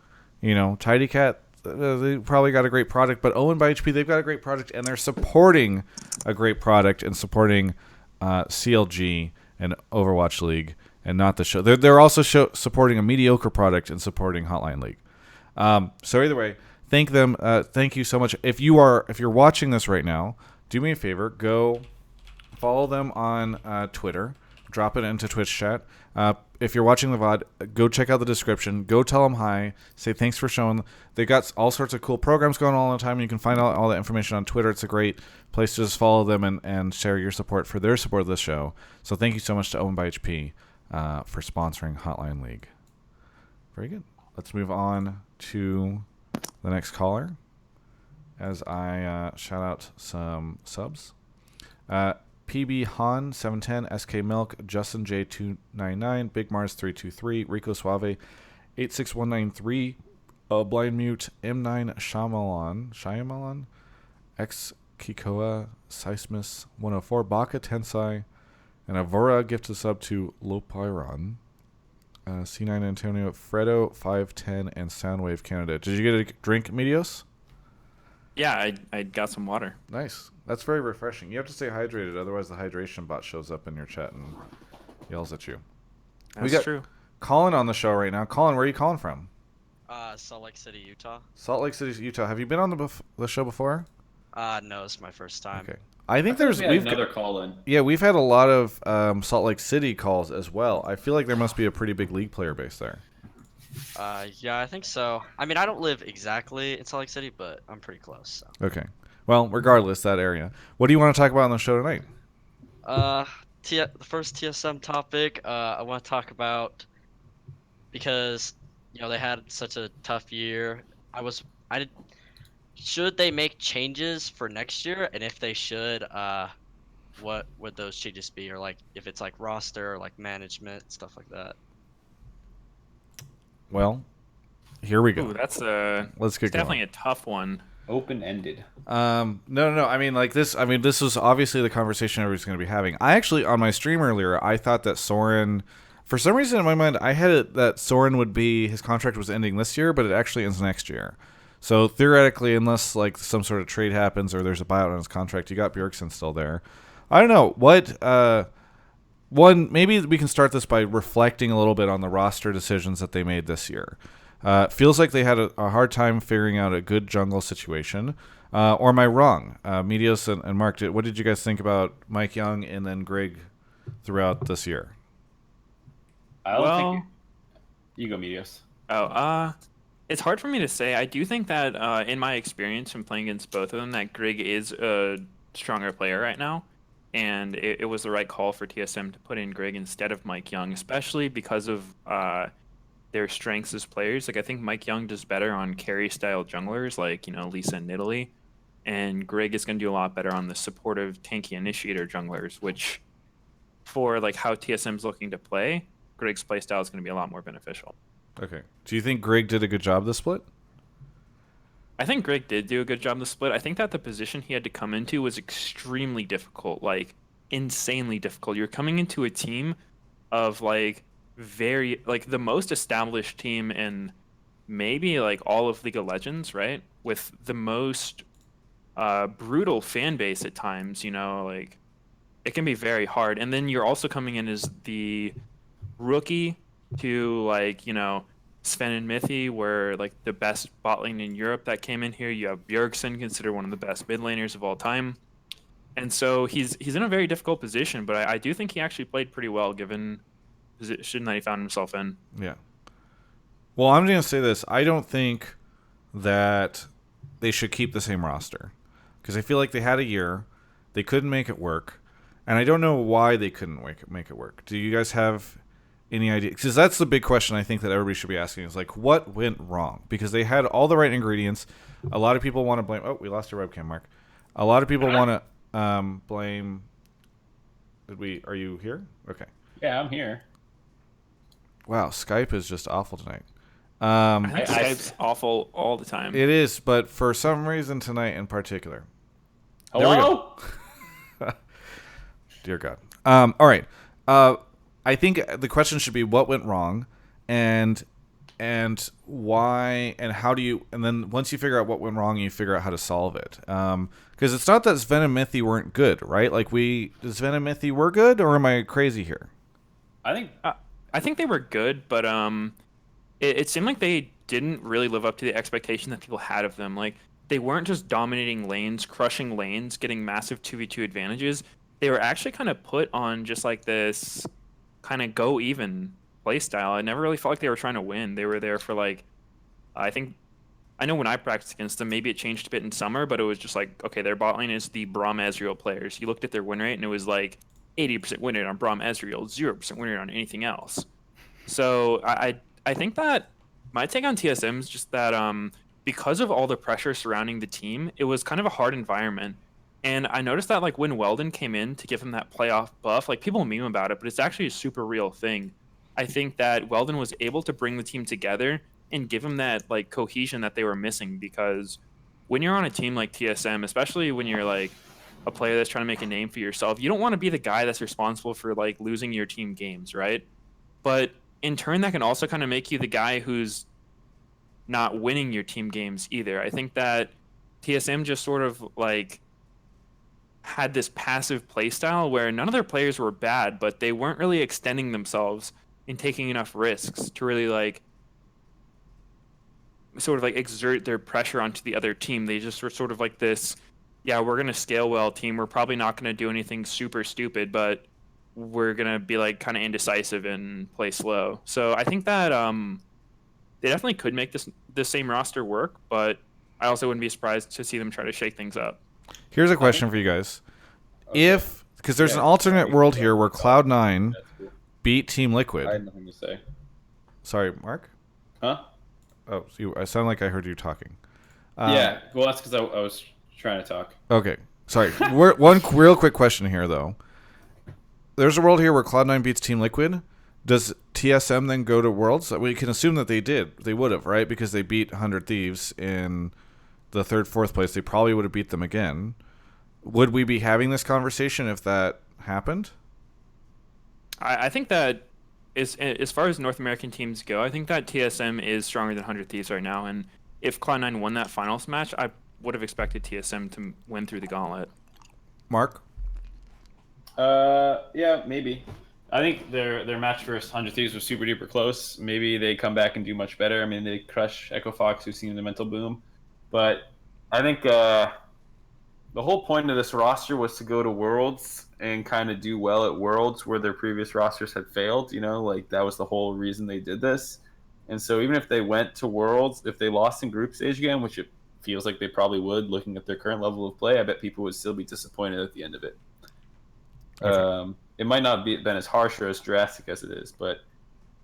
Tidy Cat, they probably got a great product, but Owen by HP, they've got a great product, and they're supporting a great product and supporting CLG and Overwatch League and not the show. They're also supporting a mediocre product and supporting Hotline League. So either way, thank them. Thank you so much. If you're watching this right now, do me a favor, go follow them on Twitter. Drop it into Twitch chat. If you're watching the VOD, go check out the description. Go tell them hi. Say thanks for showing. They got all sorts of cool programs going on all the time. You can find out all that information on Twitter. It's a great place to just follow them and share your support for their support of the show. So thank you so much to Owen by HP for sponsoring Hotline League. Very good. Let's move on to the next caller as I shout out some subs. PB Han 710, SK Milk, Justin J299, Big Mars 323, Rico Suave 86193, Blind Mute M9 Shyamalan, X Kikoa Seismus 104, Baka Tensai, and Avora gifted sub to Lopyron, C9 Antonio, Fredo 510, and Soundwave Canada. Did you get a drink, Meteos?
Yeah, I got some water.
Nice. That's very refreshing. You have to stay hydrated, otherwise the hydration bot shows up in your chat and yells at you.
That's true.
Colin on the show right now. Colin, where are you calling from?
Salt Lake City, Utah.
Salt Lake City, Utah. Have you been on the show before?
No, it's my first time.
Okay. I think
we've another call in.
Yeah, we've had a lot of Salt Lake City calls as well. I feel like there must be a pretty big league player base there.
Yeah, I think so. I mean, I don't live exactly in Salt Lake City, but I'm pretty close. So.
Okay. Well, regardless, that area. What do you want to talk about on the show tonight?
The first TSM topic I want to talk about, because they had such a tough year. Should they make changes for next year, and if they should, what would those changes be, or like if it's like roster or like management, stuff like that.
Well, here we go.
Ooh, that's
Let's get
definitely
going.
a tough one.
Open-ended.
No. I mean, like this. I mean, this was obviously the conversation everybody's going to be having. I actually, on my stream earlier, I thought that Soren, for some reason in my mind, I had it that Soren his contract was ending this year, but it actually ends next year. So theoretically, unless like some sort of trade happens or there's a buyout on his contract, you got Bjergsen still there. I don't know what. Maybe we can start this by reflecting a little bit on the roster decisions that they made this year. Feels like they had a hard time figuring out a good jungle situation. Or am I wrong? Meteos and Mark, what did you guys think about Mike Young and then Greg throughout this year?
I don't think you go, Meteos.
It's hard for me to say. I do think that in my experience from playing against both of them, that Greg is a stronger player right now. And it was the right call for TSM to put in Greg instead of Mike Young, especially because of their strengths as players. Like, I think Mike Young does better on carry-style junglers like, Lisa and Nidalee. And Greg is going to do a lot better on the supportive, tanky initiator junglers, which for, like, how TSM's looking to play, Greg's playstyle is going to be a lot more beneficial.
Okay. Do you think Greg did a good job this split?
I think Greg did do a good job in the split. I think that the position he had to come into was extremely difficult, like insanely difficult. You're coming into a team of like the most established team in maybe like all of League of Legends, right? With the most brutal fan base at times, like it can be very hard. And then you're also coming in as the rookie to like, Sven and Mithy were like the best bot lane in Europe that came in here. You have Bjergsen, considered one of the best mid laners of all time. And so he's in a very difficult position, but I do think he actually played pretty well given the position that he found himself in.
Yeah. Well, I'm going to say this. I don't think that they should keep the same roster because I feel like they had a year. They couldn't make it work. And I don't know why they couldn't make it work. Do you guys have any idea? Because that's the big question I think that everybody should be asking is like, what went wrong? Because they had all the right ingredients. A lot of people want to blame. Oh, we lost our webcam, Mark. A lot of people want to blame. Are you here? Okay.
Yeah, I'm here.
Wow, Skype is just awful tonight.
I think Skype's awful all the time.
It is, but for some reason tonight in particular.
Hello?
Dear God. All right. I think the question should be what went wrong and why and how do you, and then once you figure out what went wrong, you figure out how to solve it. Because it's not that Sven and Mithy weren't good, right? Like Sven and Mithy were good, or am I crazy here?
I think they were good, but it seemed like they didn't really live up to the expectation that people had of them. Like they weren't just dominating lanes, crushing lanes, getting massive 2v2 advantages. They were actually kind of put on just like this kind of go even play style. I never really felt like they were trying to win. They were there for like, I know when I practiced against them, maybe it changed a bit in summer, but it was just like, okay, their bot lane is the Braum Ezreal players. You looked at their win rate and it was like 80% win rate on Braum Ezreal, 0% win rate on anything else. So I think that my take on TSM is just that because of all the pressure surrounding the team, it was kind of a hard environment. And I noticed that like when Weldon came in to give him that playoff buff, like people meme about it, but it's actually a super real thing. I think that Weldon was able to bring the team together and give him that like cohesion that they were missing, because when you're on a team like TSM, especially when you're like a player that's trying to make a name for yourself, you don't want to be the guy that's responsible for like losing your team games, right? But in turn, that can also kind of make you the guy who's not winning your team games either. I think that TSM just sort of like had this passive play style where none of their players were bad, but they weren't really extending themselves and taking enough risks to really like sort of like exert their pressure onto the other team. They just were sort of like this, yeah, we're going to scale well team. We're probably not going to do anything super stupid, but we're going to be like kind of indecisive and play slow. So I think that they definitely could make this same roster work, but I also wouldn't be surprised to see them try to shake things up.
Here's a question for you guys. Because there's an alternate world here where Cloud9 beat Team Liquid.
I had nothing to say.
Sorry, Mark?
Huh?
Oh, I sound like I heard you talking.
Yeah, well, that's because I was trying to talk.
Okay, sorry. One real quick question here, though. There's a world here where Cloud9 beats Team Liquid. Does TSM then go to Worlds? We can assume that they did. They would have, right? Because they beat 100 Thieves in the third, fourth place. They probably would have beat them again. Would we be having this conversation if that happened?
I think that as far as North American teams go, I think that TSM is stronger than 100 Thieves right now. And if Cloud9 won that finals match, I would have expected TSM to win through the gauntlet.
Mark?
Yeah, maybe. I think their match versus 100 Thieves was super duper close. Maybe they come back and do much better. I mean, they crush Echo Fox, who's seen the mental boom. But I think the whole point of this roster was to go to Worlds and kind of do well at Worlds where their previous rosters had failed. You know, like that was the whole reason they did this. And so even if they went to Worlds, if they lost in group stage again, which it feels like they probably would looking at their current level of play, I bet people would still be disappointed at the end of it. Okay. It might not been as harsh or as drastic as it is, but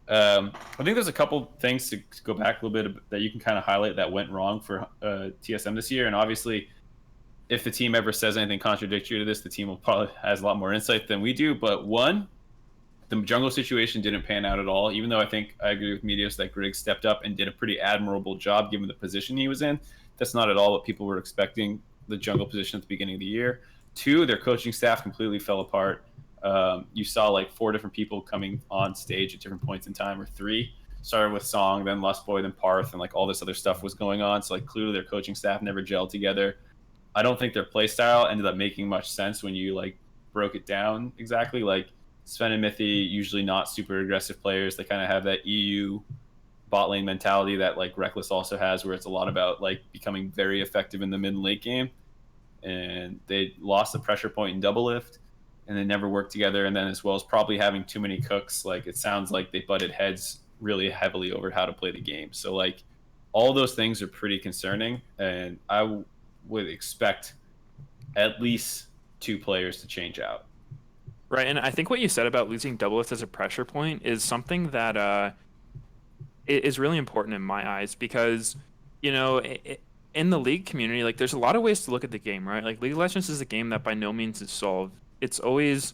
I think there's a couple things to go back a little bit that you can kind of highlight that went wrong for TSM this year. And obviously, if the team ever says anything contradictory to this, the team will probably has a lot more insight than we do. But one, the jungle situation didn't pan out at all, even though I think I agree with Meteos that Griggs stepped up and did a pretty admirable job given the position he was in. That's not at all what people were expecting the jungle position at the beginning of the year. Two, their coaching staff completely fell apart. You saw like 4 different people coming on stage at different points in time, or 3. started with Song, then Lustboy, then Parth, and like all this other stuff was going on. So like clearly their coaching staff never gelled together. I don't think their play style ended up making much sense when you like broke it down exactly. Like Sven and Mithy, usually not super aggressive players. They kind of have that EU bot lane mentality that like Reckless also has, where it's a lot about like becoming very effective in the mid and late game. And they lost the pressure point in double lift, and they never worked together. And then as well as probably having too many cooks, like it sounds like they butted heads really heavily over how to play the game. So like all those things are pretty concerning, and I would expect at least 2 players to change out.
Right, and I think what you said about losing Doublelift as a pressure point is something that is really important in my eyes because, you know, in the League community, like there's a lot of ways to look at the game, right? Like League of Legends is a game that by no means is solved. It's always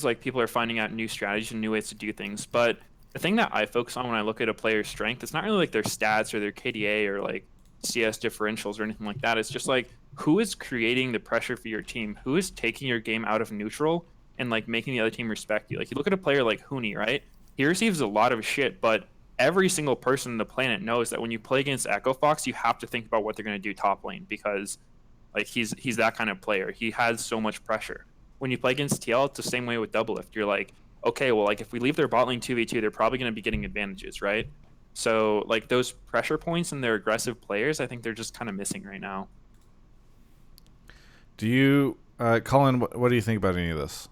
like people are finding out new strategies and new ways to do things. But the thing that I focus on when I look at a player's strength, it's not really like their stats or their KDA or like CS differentials or anything like that. It's just like who is creating the pressure for your team, who is taking your game out of neutral and like making the other team respect you. Like you look at a player like Huni, right? He receives a lot of shit, but every single person on the planet knows that when you play against Echo Fox, you have to think about what they're going to do top lane because like he's that kind of player. He has so much pressure. When you play against TL, it's the same way with Doublelift. You're like, okay, well, like if we leave their bot lane 2v2, they're probably going to be getting advantages, right? So like those pressure points and their aggressive players, I think they're just kind of missing right now.
Do you, Colin? What do you think about any of this?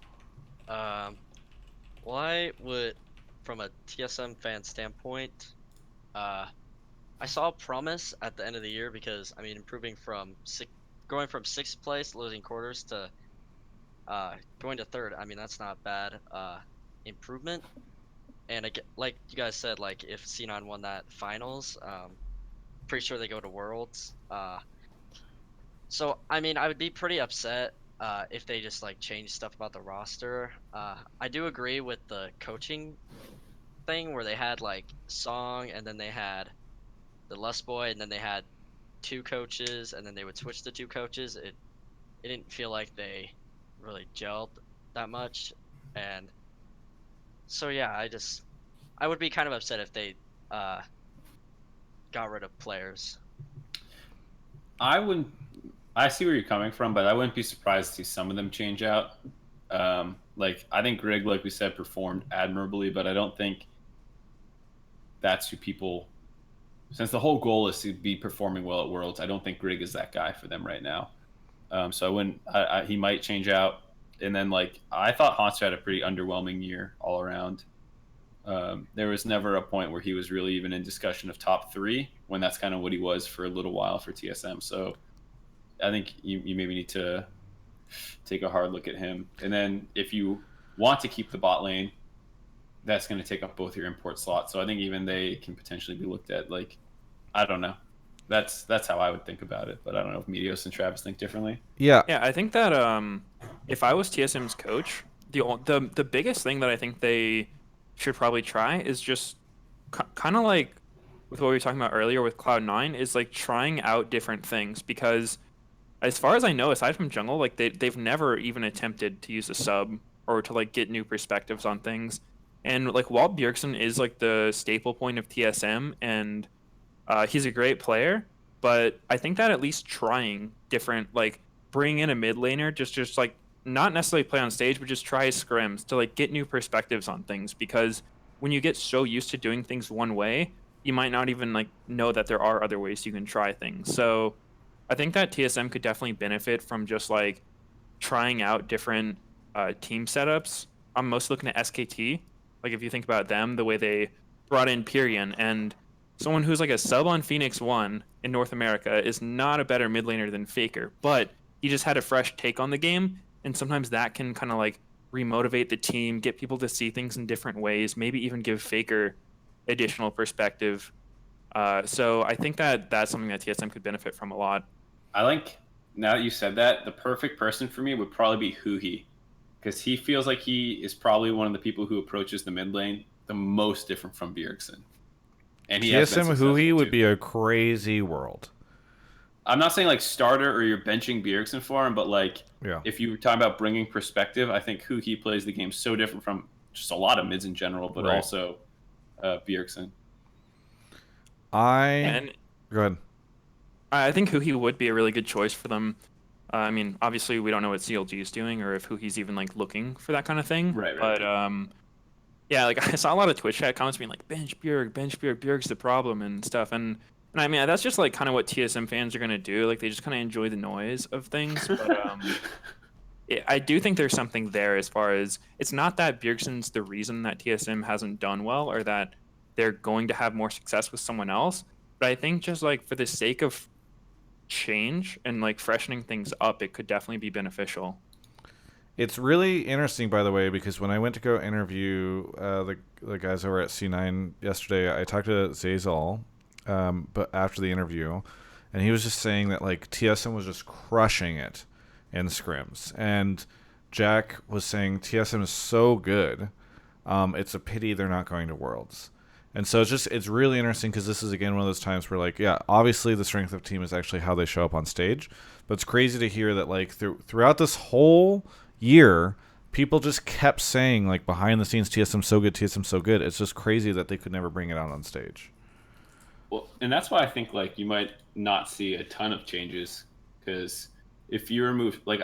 Well, I would, from a TSM fan standpoint, I saw promise at the end of the year because I mean, going from 6th place, losing quarters to going to 3rd. I mean, that's not bad improvement. And again, like you guys said, like if C9 won that finals, pretty sure they go to Worlds. So I mean, I would be pretty upset if they just like change stuff about the roster. I do agree with the coaching thing where they had like Song and then they had the Lustboy and then they had 2 coaches and then they would switch the 2 coaches. It didn't feel like they really gelled that much, and so yeah, I would be kind of upset if they got rid of players.
I see where you're coming from, but I wouldn't be surprised to see some of them change out. Like I think Greg, like we said, performed admirably, but I don't think that's who people. Since the whole goal is to be performing well at Worlds, I don't think Greg is that guy for them right now. So I wouldn't. He might change out, and then like I thought Hansu had a pretty underwhelming year all around. There was never a point where he was really even in discussion of top 3, when that's kind of what he was for a little while for TSM. So I think you maybe need to take a hard look at him. And then if you want to keep the bot lane, that's going to take up both your import slots. So I think even they can potentially be looked at. Like, I don't know. That's how I would think about it. But I don't know if Meteos and Travis think differently.
Yeah.
Yeah, I think that if I was TSM's coach, the biggest thing that I think they should probably try is just kind of like with what we were talking about earlier with Cloud9 is like trying out different things because as far as I know, aside from jungle, like they've never even attempted to use a sub or to like get new perspectives on things. And like Walt Bjergsen is like the staple point of TSM, and he's a great player. But I think that at least trying different, like bring in a mid laner, just like not necessarily play on stage, but just try scrims to like get new perspectives on things. Because when you get so used to doing things one way, you might not even like know that there are other ways you can try things. So I think that TSM could definitely benefit from just like trying out different team setups. I'm mostly looking at SKT. Like if you think about them, the way they brought in Pyrion, and someone who's like a sub on Phoenix 1 in North America is not a better mid laner than Faker, but he just had a fresh take on the game, and sometimes that can kind of like remotivate the team, get people to see things in different ways, maybe even give Faker additional perspective. So I think that that's something that TSM could benefit from a lot.
I think now that you said that, the perfect person for me would probably be Huhi, because he feels like he is probably one of the people who approaches the mid lane the most different from Bjergsen. And he
TSM Huhi would be a crazy world.
I'm not saying like starter or you're benching Bjergsen for him, but like if you were talking about bringing perspective, I think Huhi plays the game so different from just a lot of mids in general, but also Bjergsen.
And
Go ahead.
I think Huhi would be a really good choice for them. I mean, obviously we don't know what CLG is doing or if Huhi's even like looking for that kind of thing.
Right.
But yeah, like I saw a lot of Twitch chat comments being like, bench Bjerg, Bjerg's the problem and stuff. And I mean, that's just like kind of what TSM fans are gonna do. Like they just kind of enjoy the noise of things. But I do think there's something there as far as it's not that Bjergsen's the reason that TSM hasn't done well or that they're going to have more success with someone else. But I think just like for the sake of change and like freshening things up, it could definitely be beneficial.
It's really interesting, by the way, because when I went to go interview the guys over at C9 yesterday, I talked to Zazal, but after the interview, and he was just saying that like TSM was just crushing it in scrims, and Jack was saying TSM is so good, it's a pity they're not going to Worlds. And so it's really interesting because this is again one of those times where like, yeah, obviously the strength of team is actually how they show up on stage, but it's crazy to hear that like throughout this whole year, people just kept saying like behind the scenes, TSM so good, TSM so good. It's just crazy that they could never bring it out on stage.
Well, and that's why I think like you might not see a ton of changes, because if you remove like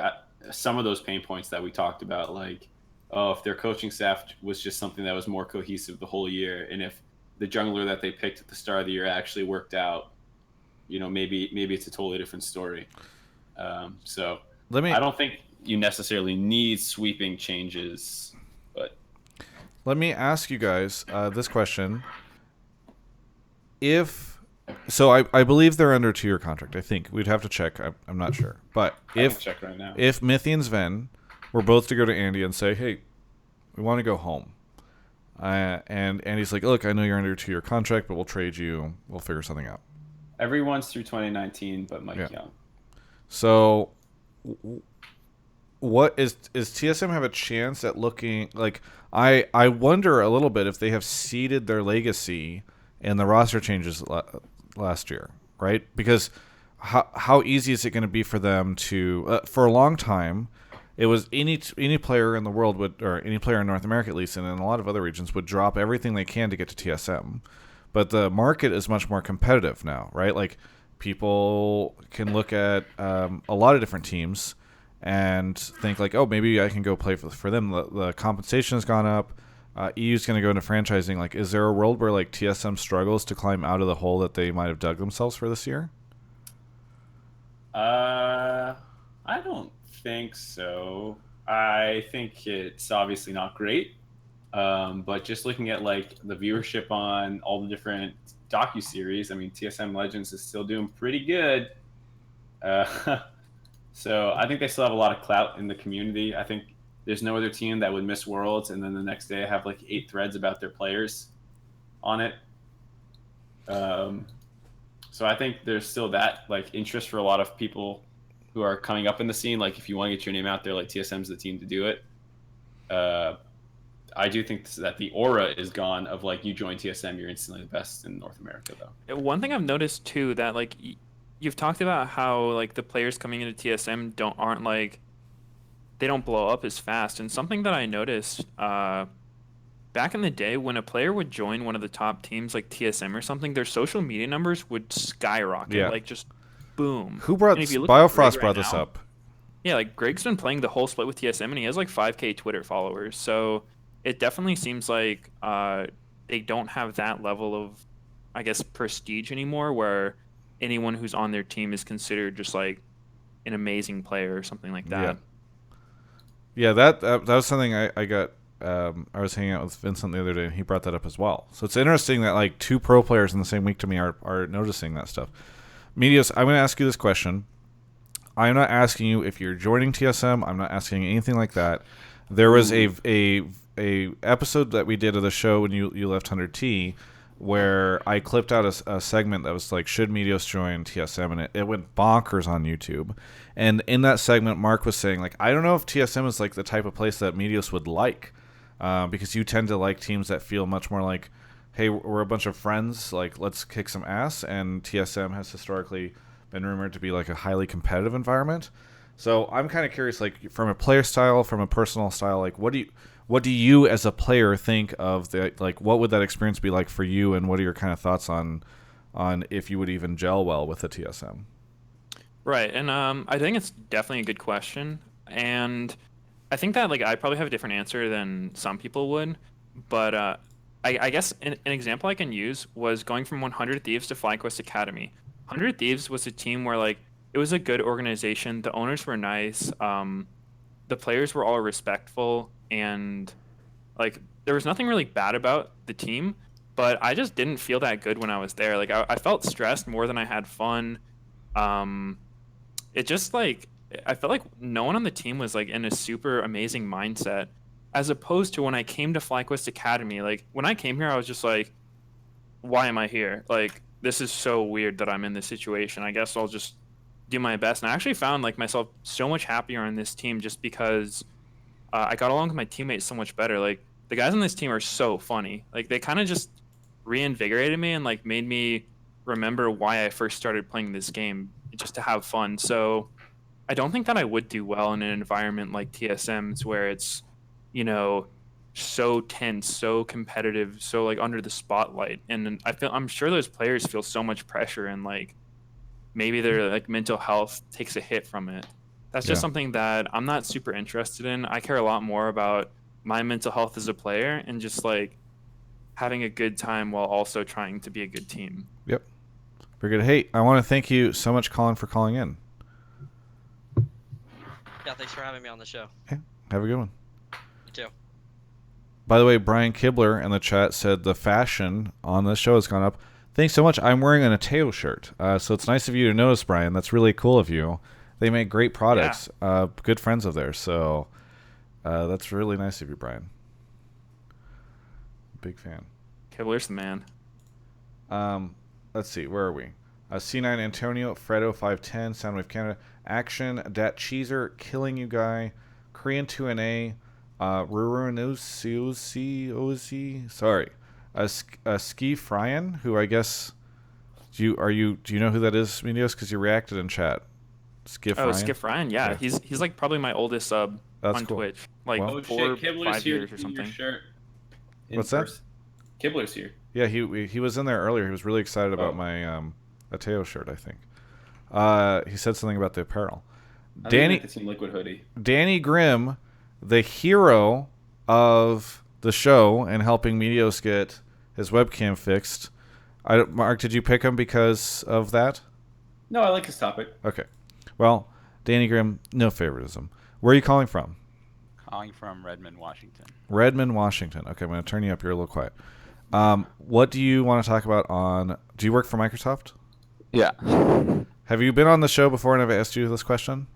some of those pain points that we talked about, like if their coaching staff was just something that was more cohesive the whole year, and if the jungler that they picked at the start of the year actually worked out, maybe it's a totally different story. So I don't think you necessarily need sweeping changes, but
let me ask you guys this question. I believe they're under a 2-year contract. I think we'd have to check. I'm not sure, but if
check right now.
If Mithy and Sven were both to go to Andy and say, "Hey, we want to go home," and Andy's like, "Look, I know you're under a 2-year contract, but we'll trade you. We'll figure something out."
Everyone's through 2019, but Mike Young.
So, what is TSM have a chance at looking like? I wonder a little bit if they have seeded their legacy in the roster changes last year, right? Because how easy is it going to be for them to for a long time? It was any player in the world would, or any player in North America at least, and in a lot of other regions, would drop everything they can to get to TSM. But the market is much more competitive now, right? Like people can look at a lot of different teams and think like, oh, maybe I can go play for them. The compensation has gone up. EU's going to go into franchising. Like, is there a world where like TSM struggles to climb out of the hole that they might have dug themselves for this year?
I don't think so. I think it's obviously not great, but just looking at like the viewership on all the different docuseries, I mean, TSM Legends is still doing pretty good. So I think they still have a lot of clout in the community. I think there's no other team that would miss Worlds and then the next day have like 8 threads about their players on it. So I think there's still that like interest for a lot of people who are coming up in the scene. Like if you want to get your name out there, like TSM's the team to do it. I do think that the aura is gone of like you join TSM, you're instantly the best in North America though.
One thing I've noticed too, that like you've talked about how like the players coming into TSM aren't like, they don't blow up as fast. And something that I noticed back in the day when a player would join one of the top teams like TSM or something, their social media numbers would skyrocket.
Yeah.
Like just boom.
Who brought Biofrost brought this up?
Yeah, like Greg's been playing the whole split with TSM and he has like 5K Twitter followers. So it definitely seems like they don't have that level of, I guess, prestige anymore where anyone who's on their team is considered just like an amazing player or something like that.
Yeah, that was something I got. I was hanging out with Vincent the other day, and he brought that up as well. So it's interesting that like 2 pro players in the same week to me are noticing that stuff. Meteos, I'm going to ask you this question. I'm not asking you if you're joining TSM. I'm not asking anything like that. There was a episode that we did of the show when you left 100T where I clipped out a segment that was like, should Meteos join TSM? And it went bonkers on YouTube. And in that segment, Mark was saying, like, I don't know if TSM is like the type of place that Meteos would like, because you tend to like teams that feel much more like, hey, we're a bunch of friends, like, let's kick some ass. And TSM has historically been rumored to be like a highly competitive environment. So I'm kind of curious, like, from a player style, from a personal style, like, what do what do you as a player think of the, like, what would that experience be like for you, and what are your kind of thoughts on if you would even gel well with the TSM?
Right, and I think it's definitely a good question, and I think that like I probably have a different answer than some people would, but I guess an example I can use was going from 100 Thieves to Flying Quest Academy. 100 Thieves was a team where like it was a good organization. The owners were nice. The players were all respectful, and like there was nothing really bad about the team. But I just didn't feel that good when I was there. Like I felt stressed more than I had fun. Um, it just like I felt like no one on the team was like in a super amazing mindset, as opposed to when I came to FlyQuest Academy. Like when I came here, I was just like, why am I here? Like this is so weird that I'm in this situation. I guess I'll just do my best. And I actually found like myself so much happier on this team just because I got along with my teammates so much better. Like the guys on this team are so funny. Like they kind of just reinvigorated me and like made me remember why I first started playing this game, just to have fun. So I don't think that I would do well in an environment like TSM's where it's, you know, so tense, so competitive, so like under the spotlight. And I'm sure those players feel so much pressure, and like maybe their like mental health takes a hit from it. That's just
Yeah.
something that I'm not super interested in. I care a lot more about my mental health as a player and just like having a good time while also trying to be a good team.
Yep. Very good. Hey, I want to thank you so much, Colin, for calling in.
Yeah, thanks for having me on the show.
Okay. Have a good one.
You too.
By the way, Brian Kibler in the chat said the fashion on this show has gone up. Thanks so much. I'm wearing an Ateo shirt, so it's nice of you to notice, Brian. That's really cool of you. They make great products. Good friends of theirs, so that's really nice of you, Brian. Big fan.
Kibler's the man.
Let's see. Where are we? C9 Antonio, Fredo 510, Soundwave Canada, Action, Dat Cheeser, Killing You Guy, Korean 2NA, Rurunusi, sorry, Ski Fryan, who I guess do you know who that is, Meteos? Because you reacted in chat. Skip Ryan.
Skip Ryan, yeah. He's like probably my oldest sub on
cool.
Twitch, like
Well,
5
years or something.
Your shirt
What's that?
Kibler's here.
Yeah, he was in there earlier. He was really excited about my Ateo shirt, I think. He said something about the apparel.
The Team Liquid hoodie.
Danny Grimm, the hero of the show and helping Meteos get his webcam fixed. Mark, did you pick him because of that?
No, I like his topic.
Okay. Well, Danny Grimm, no favoritism. Where are you calling from?
Calling from Redmond, Washington.
Redmond, Washington. Okay, I'm going to turn you up. You're a little quiet. What do you want to talk about do you work for Microsoft?
Yeah.
Have you been on the show before and I've asked you this question?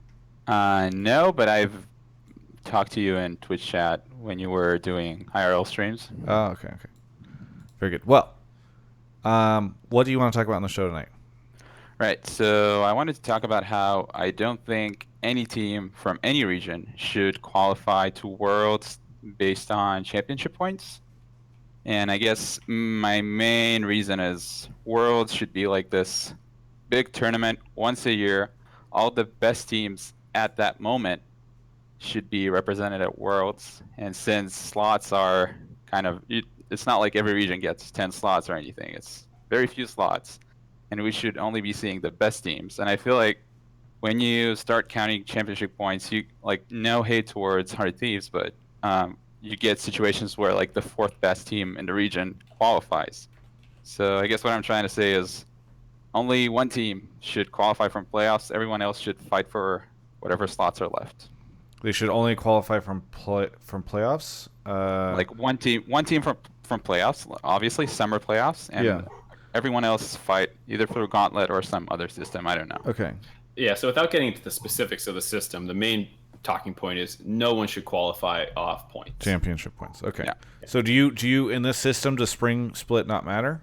No, but I've talked to you in Twitch chat when you were doing IRL streams.
Oh, okay. Very good. Well, what do you want to talk about on the show tonight?
Right, so I wanted to talk about how I don't think any team from any region should qualify to Worlds based on championship points. And I guess my main reason is Worlds should be like this big tournament once a year. All the best teams at that moment should be represented at Worlds. And since slots are it's not like every region gets 10 slots or anything. It's very few slots. And we should only be seeing the best teams. And I feel like when you start counting championship points, you no hate towards 100 Thieves, but you get situations where like the fourth best team in the region qualifies. So I guess what I'm trying to say is only one team should qualify from playoffs. Everyone else should fight for whatever slots are left.
They should only qualify from playoffs.
Like one team from playoffs, obviously summer playoffs, and everyone else fight either through Gauntlet or some other system. I don't know.
Okay.
Yeah, so without getting into the specifics of the system, the main talking point is no one should qualify off points.
Championship points. Okay.
Yeah.
So do you in this system, does spring split not matter?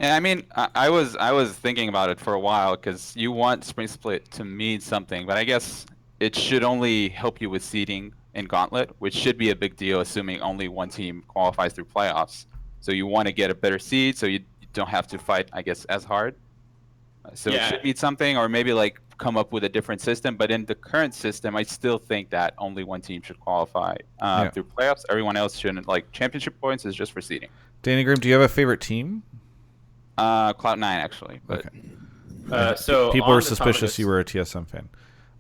Yeah, I mean, I was thinking about it for a while because you want spring split to mean something, but I guess it should only help you with seeding in Gauntlet, which should be a big deal, assuming only one team qualifies through playoffs. So you want to get a better seed, so you don't have to fight, I guess, as hard. So
Yeah.
it should be something, or maybe like come up with a different system. But in the current system, I still think that only one team should qualify through playoffs. Everyone else shouldn't. Like championship points is just for seeding.
Danny Grimm, do you have a favorite team?
Cloud9 actually. But
Okay.
So
people
on
were
the topic
suspicious
of-
you were a TSM fan.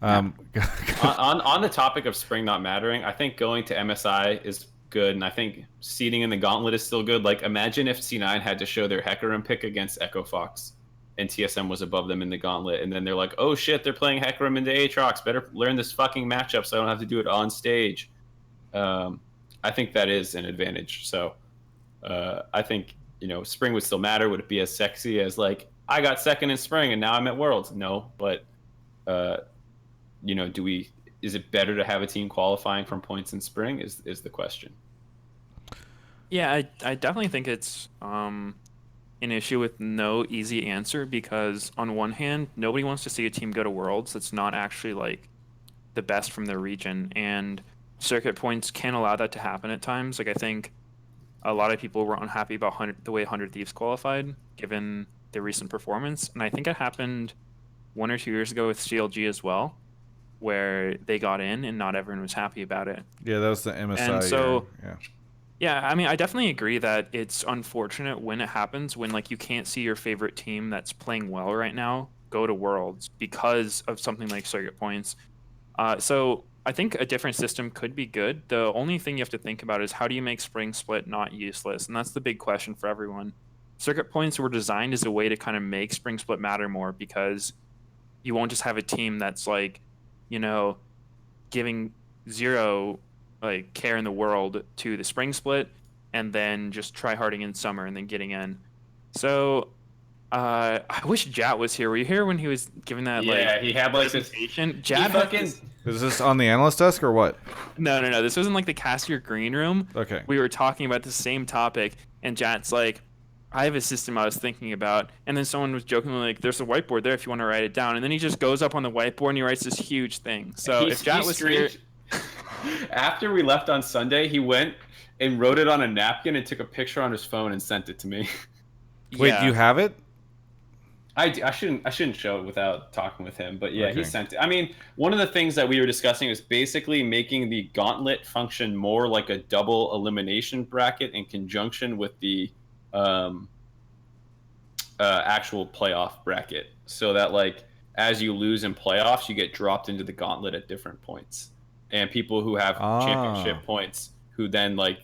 on the topic of spring not mattering, I think going to MSI is good, and I think seeding in the gauntlet is still good. Like, imagine if C9 had to show their Hecarim pick against Echo Fox, and TSM was above them in the gauntlet, and then they're like, oh shit, they're playing Hecarim into Aatrox. Better learn this fucking matchup so I don't have to do it on stage. I think that is an advantage. So I think, spring would still matter. Would it be as sexy as, like, I got second in spring and now I'm at Worlds? No, but is it better to have a team qualifying from points in spring is the question.
Yeah, I definitely think it's an issue with no easy answer, because on one hand, nobody wants to see a team go to Worlds that's not actually like the best from their region, and circuit points can allow that to happen at times. Like, I think a lot of people were unhappy about the way 100 Thieves qualified, given their recent performance, and I think it happened 1 or 2 years ago with CLG as well, where they got in and not everyone was happy about it.
Yeah, that was the MSI
And so,
year.
yeah, I mean, I definitely agree that it's unfortunate when it happens, when like you can't see your favorite team that's playing well right now go to Worlds because of something like circuit points. So I think a different system could be good. The only thing you have to think about is how do you make Spring Split not useless, and that's the big question for everyone. Circuit points were designed as a way to kind of make Spring Split matter more, because you won't just have a team that's like, giving zero like care in the world to the spring split and then just try harding in summer and then getting in. So I wish Jat was here. Were you here when he was giving that
He had like this
presentation? Jat
Is this on the analyst desk or what?
No. This was in like the Castier green room.
Okay.
We were talking about the same topic, and Jat's like, I have a system I was thinking about, and then someone was jokingly like, there's a whiteboard there if you want to write it down, and then he just goes up on the whiteboard and he writes this huge thing. So if Jat was here...
After we left on Sunday, he went and wrote it on a napkin and took a picture on his phone and sent it to me.
Wait, do you have it?
I shouldn't show it without talking with him, but yeah,
Okay.
he sent it. I mean, one of the things that we were discussing is basically making the gauntlet function more like a double elimination bracket in conjunction with the actual playoff bracket, so that like as you lose in playoffs, you get dropped into the gauntlet at different points, and people who have championship points, who then like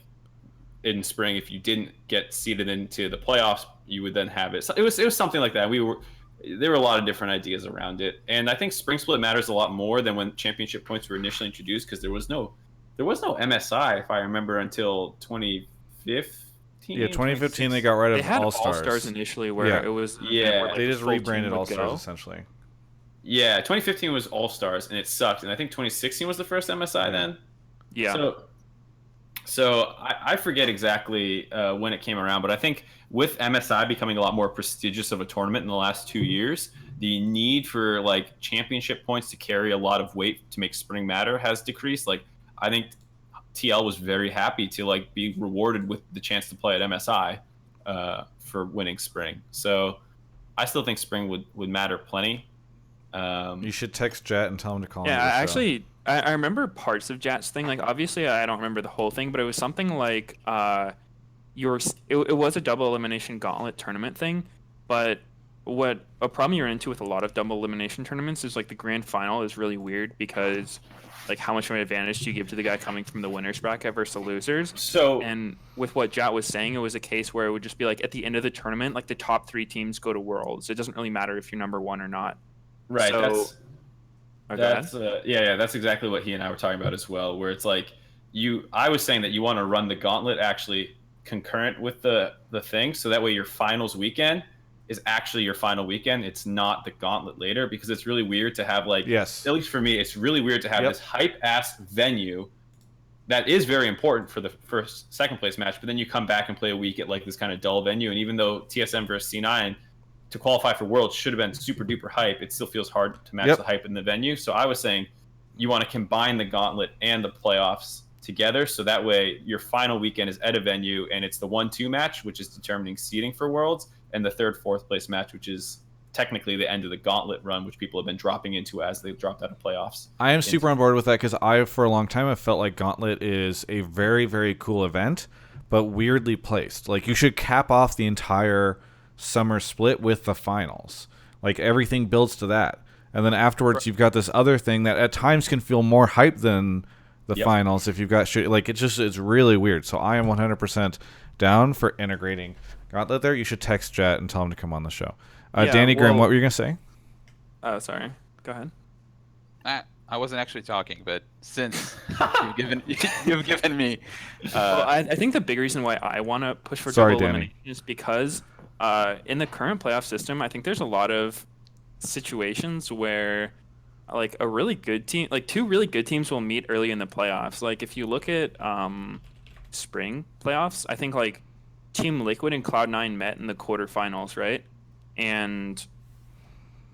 in spring, if you didn't get seeded into the playoffs, you would then have it. So it was something like that. There were a lot of different ideas around it, and I think spring split matters a lot more than when championship points were initially introduced, because there was no MSI, if I remember, until 2015.
Yeah, 2015 they got rid of
They had
All-Stars.
All-Stars initially, where it was...
Yeah.
They just
full team
rebranded
would
All-Stars,
go.
essentially.
Yeah, 2015 was All-Stars, and it sucked. And I think 2016 was the first MSI then.
Yeah.
So I forget exactly when it came around, but I think with MSI becoming a lot more prestigious of a tournament in the last 2 years, the need for like championship points to carry a lot of weight to make spring matter has decreased. Like, I think TL was very happy to like be rewarded with the chance to play at MSI for winning spring. So I still think spring would matter plenty.
You should text Jet and tell him to call
Yeah,
into the show.
actually, I remember parts of Jat's thing. Like, obviously, I don't remember the whole thing, but it was something like it was a double elimination gauntlet tournament thing. But a problem you're into with a lot of double elimination tournaments is like the grand final is really weird, because like how much of an advantage do you give to the guy coming from the winners bracket versus the losers? And with what Jat was saying, it was a case where it would just be like at the end of the tournament, like the top 3 teams go to Worlds. It doesn't really matter if you're number 1 or not.
Right.
So,
that's exactly what he and I were talking about as well, where it's like I was saying that you want to run the gauntlet actually concurrent with the thing, so that way your finals weekend is actually your final weekend. It's not the gauntlet later, because it's really weird to have like,
yes,
at least for me, it's really weird to have this hype ass venue that is very important for the second place match, but then you come back and play a week at like this kind of dull venue. And even though TSM versus C9 to qualify for Worlds should have been super duper hype, it still feels hard to match the hype in the venue. So I was saying you want to combine the gauntlet and the playoffs together, so that way your final weekend is at a venue, and it's the 1-2 match, which is determining seeding for Worlds, and the 3rd, 4th place match, which is technically the end of the gauntlet run, which people have been dropping into as they've dropped out of playoffs.
I am super on board with that because for a long time, have felt like Gauntlet is a very, very cool event, but weirdly placed. Like, you should cap off the entire summer split with the finals. Like, everything builds to that. And then afterwards, you've got this other thing that at times can feel more hype than the finals if you've got shit. Like, it's really weird. So I am 100% down for integrating Gauntlet there. You should text Jet and tell him to come on the show. Danny Grimm, what were you going to say?
Oh, sorry. Go ahead.
I wasn't actually talking, but since you've given me.
Well, I think the big reason why I want to push for
Sorry,
double
Danny.
elimination is because in the current playoff system, I think there's a lot of situations where like a really good team, like two really good teams will meet early in the playoffs. Like if you look at spring playoffs, I think like Team Liquid and Cloud9 met in the quarterfinals, right? And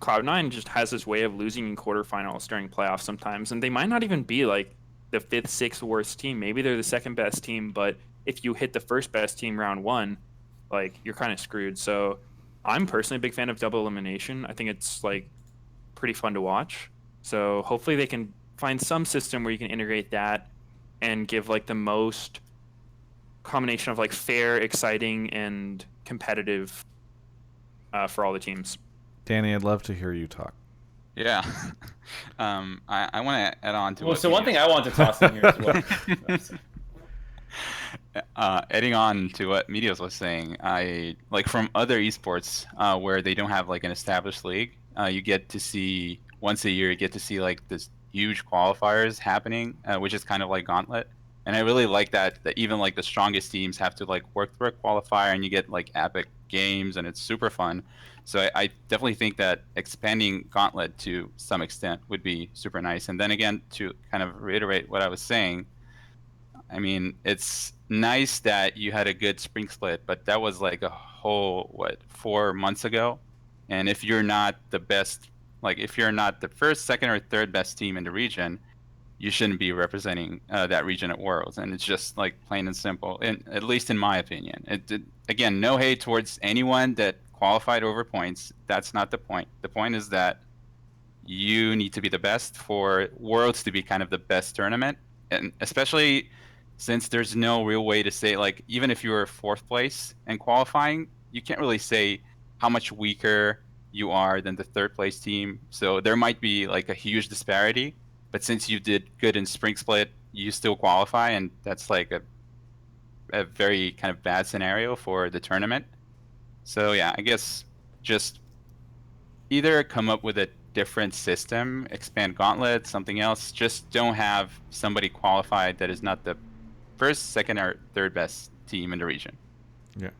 Cloud9 just has this way of losing in quarterfinals during playoffs sometimes, and they might not even be like the 5th, 6th worst team. Maybe they're the 2nd best team, but if you hit the 1st best team round 1, like you're kind of screwed. So I'm personally a big fan of double elimination. I think it's like pretty fun to watch. So hopefully they can find some system where you can integrate that and give like the most combination of like fair, exciting, and competitive for all the teams.
Danny, I'd love to hear you talk.
Yeah. I want to add on to
so one thing I want to toss in here as well.
Adding on to what Meteos was saying, I like from other esports where they don't have like an established league, you get to see once a year, you get to see like this huge qualifiers happening, which is kind of like Gauntlet. And I really like that even like the strongest teams have to like work through a qualifier, and you get like epic games, and it's super fun. So I definitely think that expanding Gauntlet to some extent would be super nice. And then again, to kind of reiterate what I was saying, I mean, it's nice that you had a good spring split, but that was like a whole, 4 months ago. And if you're not the best, like if you're not the 1st, 2nd, or 3rd best team in the region, you shouldn't be representing that region at Worlds. And it's just like plain and simple, and at least in my opinion. Again, no hate towards anyone that qualified over points. That's not the point. The point is that you need to be the best for Worlds to be kind of the best tournament. And especially since there's no real way to say, like, even if you were 4th place in qualifying, you can't really say how much weaker you are than the 3rd place team. So there might be like a huge disparity, but since you did good in spring split, you still qualify, and that's like a very kind of bad scenario for the tournament. So yeah, I guess just either come up with a different system, expand Gauntlet, something else. Just don't have somebody qualified that is not the 1st, 2nd, or 3rd best team in the region.
Yeah.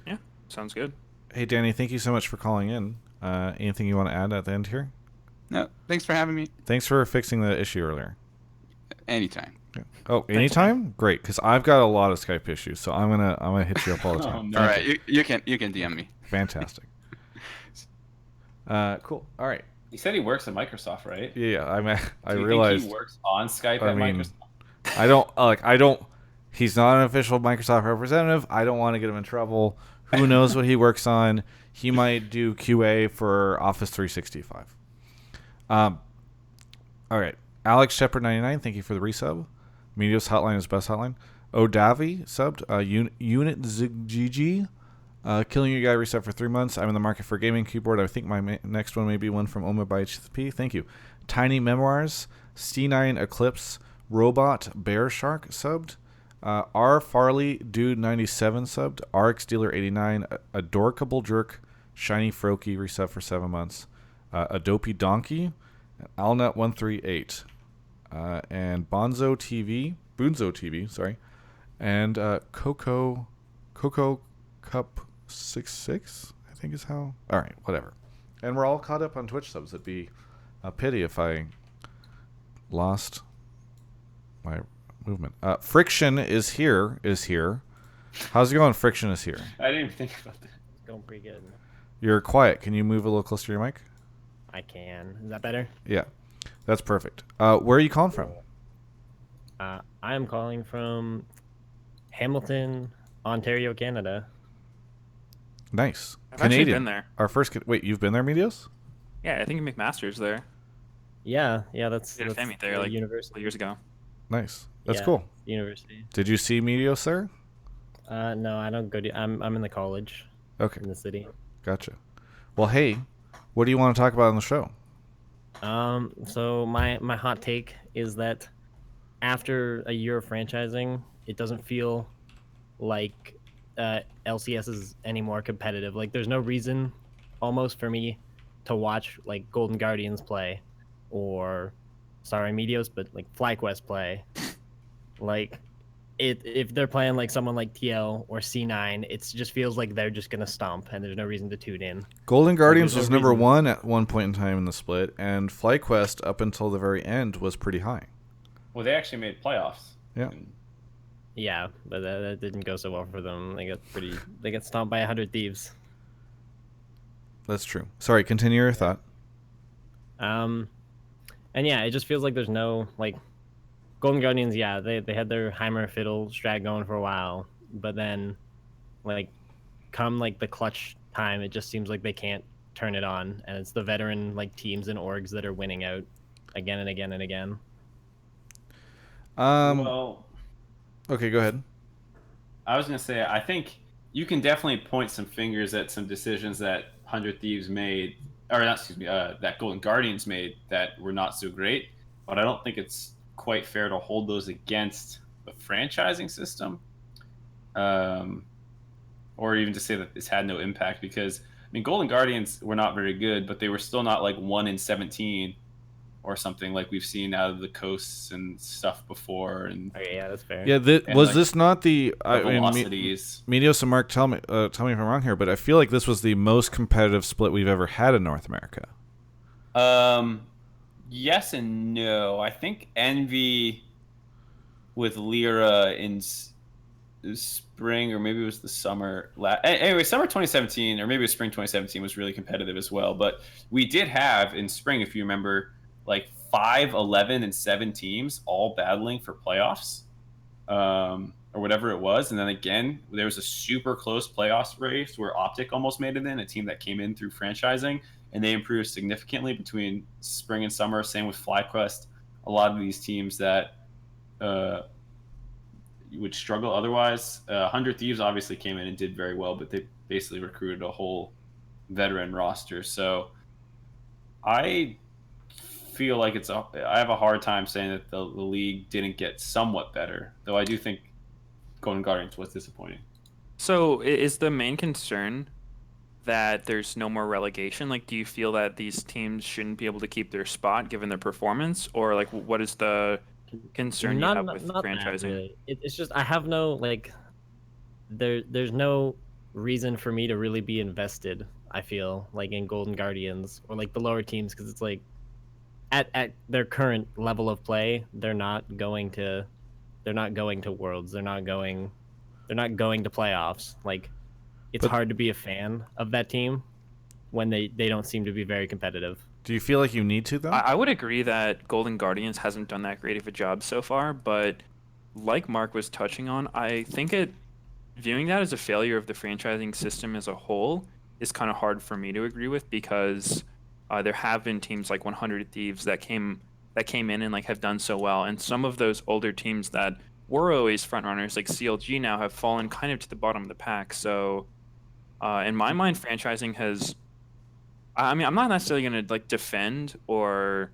Yeah, sounds good.
Hey, Danny, thank you so much for calling in. Anything you want to add at the end here?
No, thanks for having me.
Thanks for fixing the issue earlier.
Anytime.
Yeah. Oh, anytime? Great, because I've got a lot of Skype issues, so I'm gonna hit you up all the time.
No.
All right, you can DM me.
Fantastic. Cool. All right.
He said he works at Microsoft, right?
Yeah, I
Do you
realized
think he works on Skype at Microsoft?
I don't. He's not an official Microsoft representative. I don't want to get him in trouble. Who knows what he works on? He might do QA for Office 365. All right. Alex Shepard 99, thank you for the resub. Meteos Hotline is best hotline. Odavi subbed. Unit GG. Killing You Guy reset for 3 months. I'm in the market for a gaming keyboard. I think my next one may be one from Oma by HTTP. Thank you. Tiny Memoirs. C9 Eclipse. Robot Bear Shark subbed. R Farley Dude 97 subbed. RX Dealer 89. Adorkable Jerk. Shiny Froky reset for 7 months. Adobe Donkey. Alnut 138. And Bunzo TV, sorry. And Coco Cup 66, I think is how. All right, whatever. And we're all caught up on Twitch subs. It'd be a pity if I lost my movement. Friction is here. How's it going? Friction is here.
I didn't even think about that.
It's going pretty good.
You're quiet. Can you move a little closer to your mic?
I can. Is that better?
Yeah, that's perfect. Where are you calling from?
I am calling from Hamilton, Ontario, Canada.
Nice.
I've
Canadian.
actually been there.
Our first. Wait, you've been there, Meteos?
Yeah, I think you make masters there.
Yeah, that's
Did a fan meet there
the
like a
university.
couple years ago.
Nice. That's
Yeah,
cool.
University.
Did you see Meteos there?
No, I don't go to. I'm in the college
Okay,
in the city.
gotcha. Well, hey, what do you want to talk about on the show?
So my hot take is that after a year of franchising, it doesn't feel like LCS is any more competitive. Like there's no reason almost for me to watch like Golden Guardians play or sorry Meteos, but like FlyQuest play. Like if they're playing like someone like TL or C9, it just feels like they're just gonna stomp and there's no reason to tune in.
Golden Guardians
there's
was
no
number
reason.
1 at one point in time in the split, and FlyQuest up until the very end was pretty high.
Well, they actually made playoffs.
Yeah.
Yeah, but that didn't go so well for them. They got stomped by 100 Thieves.
That's true. Sorry, continue your thought.
And yeah, it just feels like there's no like Golden Guardians. Yeah, they had their Heimer Fiddle strat going for a while, but then like come like the clutch time, it just seems like they can't turn it on, and it's the veteran like teams and orgs that are winning out again and again and again.
Well,
Okay, go ahead.
I was gonna say I think you can definitely point some fingers at some decisions that 100 Thieves made, or not, excuse me, that Golden Guardians made that were not so great. But I don't think it's quite fair to hold those against the franchising system, or even to say that this had no impact. Because I mean, Golden Guardians were not very good, but they were still not like 1 in 17 or something like we've seen out of the coasts and stuff before. And
Okay, yeah, that's fair.
Yeah,
And,
was
like,
this not the?
the velocities.
Meteos and Mark, tell me if I'm wrong here, but I feel like this was the most competitive split we've ever had in North America.
Yes and no. I think Envy with Lyra in spring, or maybe it was the summer. Anyway, summer 2017, or maybe it was spring 2017, was really competitive as well. But we did have in spring, if you remember, like 5, 11, and 7 teams all battling for playoffs, or whatever it was. And then again, there was a super close playoffs race where Optic almost made it in, a team that came in through franchising, and they improved significantly between spring and summer. Same with FlyQuest. A lot of these teams that would struggle otherwise. 100 Thieves obviously came in and did very well, but they basically recruited a whole veteran roster. So I feel like I have a hard time saying that the league didn't get somewhat better, though I do think Golden Guardians was disappointing.
So is the main concern that there's no more relegation? Like, do you feel that these teams shouldn't be able to keep their spot given their performance, or like what is the concern you have with franchising?
That, really. It's just I have no like there's no reason for me to really be invested. I feel like in Golden Guardians or like the lower teams, because it's like at their current level of play, they're not going to Worlds. They're not going to playoffs. Like it's hard to be a fan of that team when they don't seem to be very competitive.
Do you feel like you need to, though?
I would agree that Golden Guardians hasn't done that great of a job so far, but like Mark was touching on, I think viewing that as a failure of the franchising system as a whole is kind of hard for me to agree with, because there have been teams like 100 Thieves that came in and like have done so well, and some of those older teams that were always front runners like CLG now have fallen kind of to the bottom of the pack. So in my mind, franchising has, I mean, I'm not necessarily going to like defend or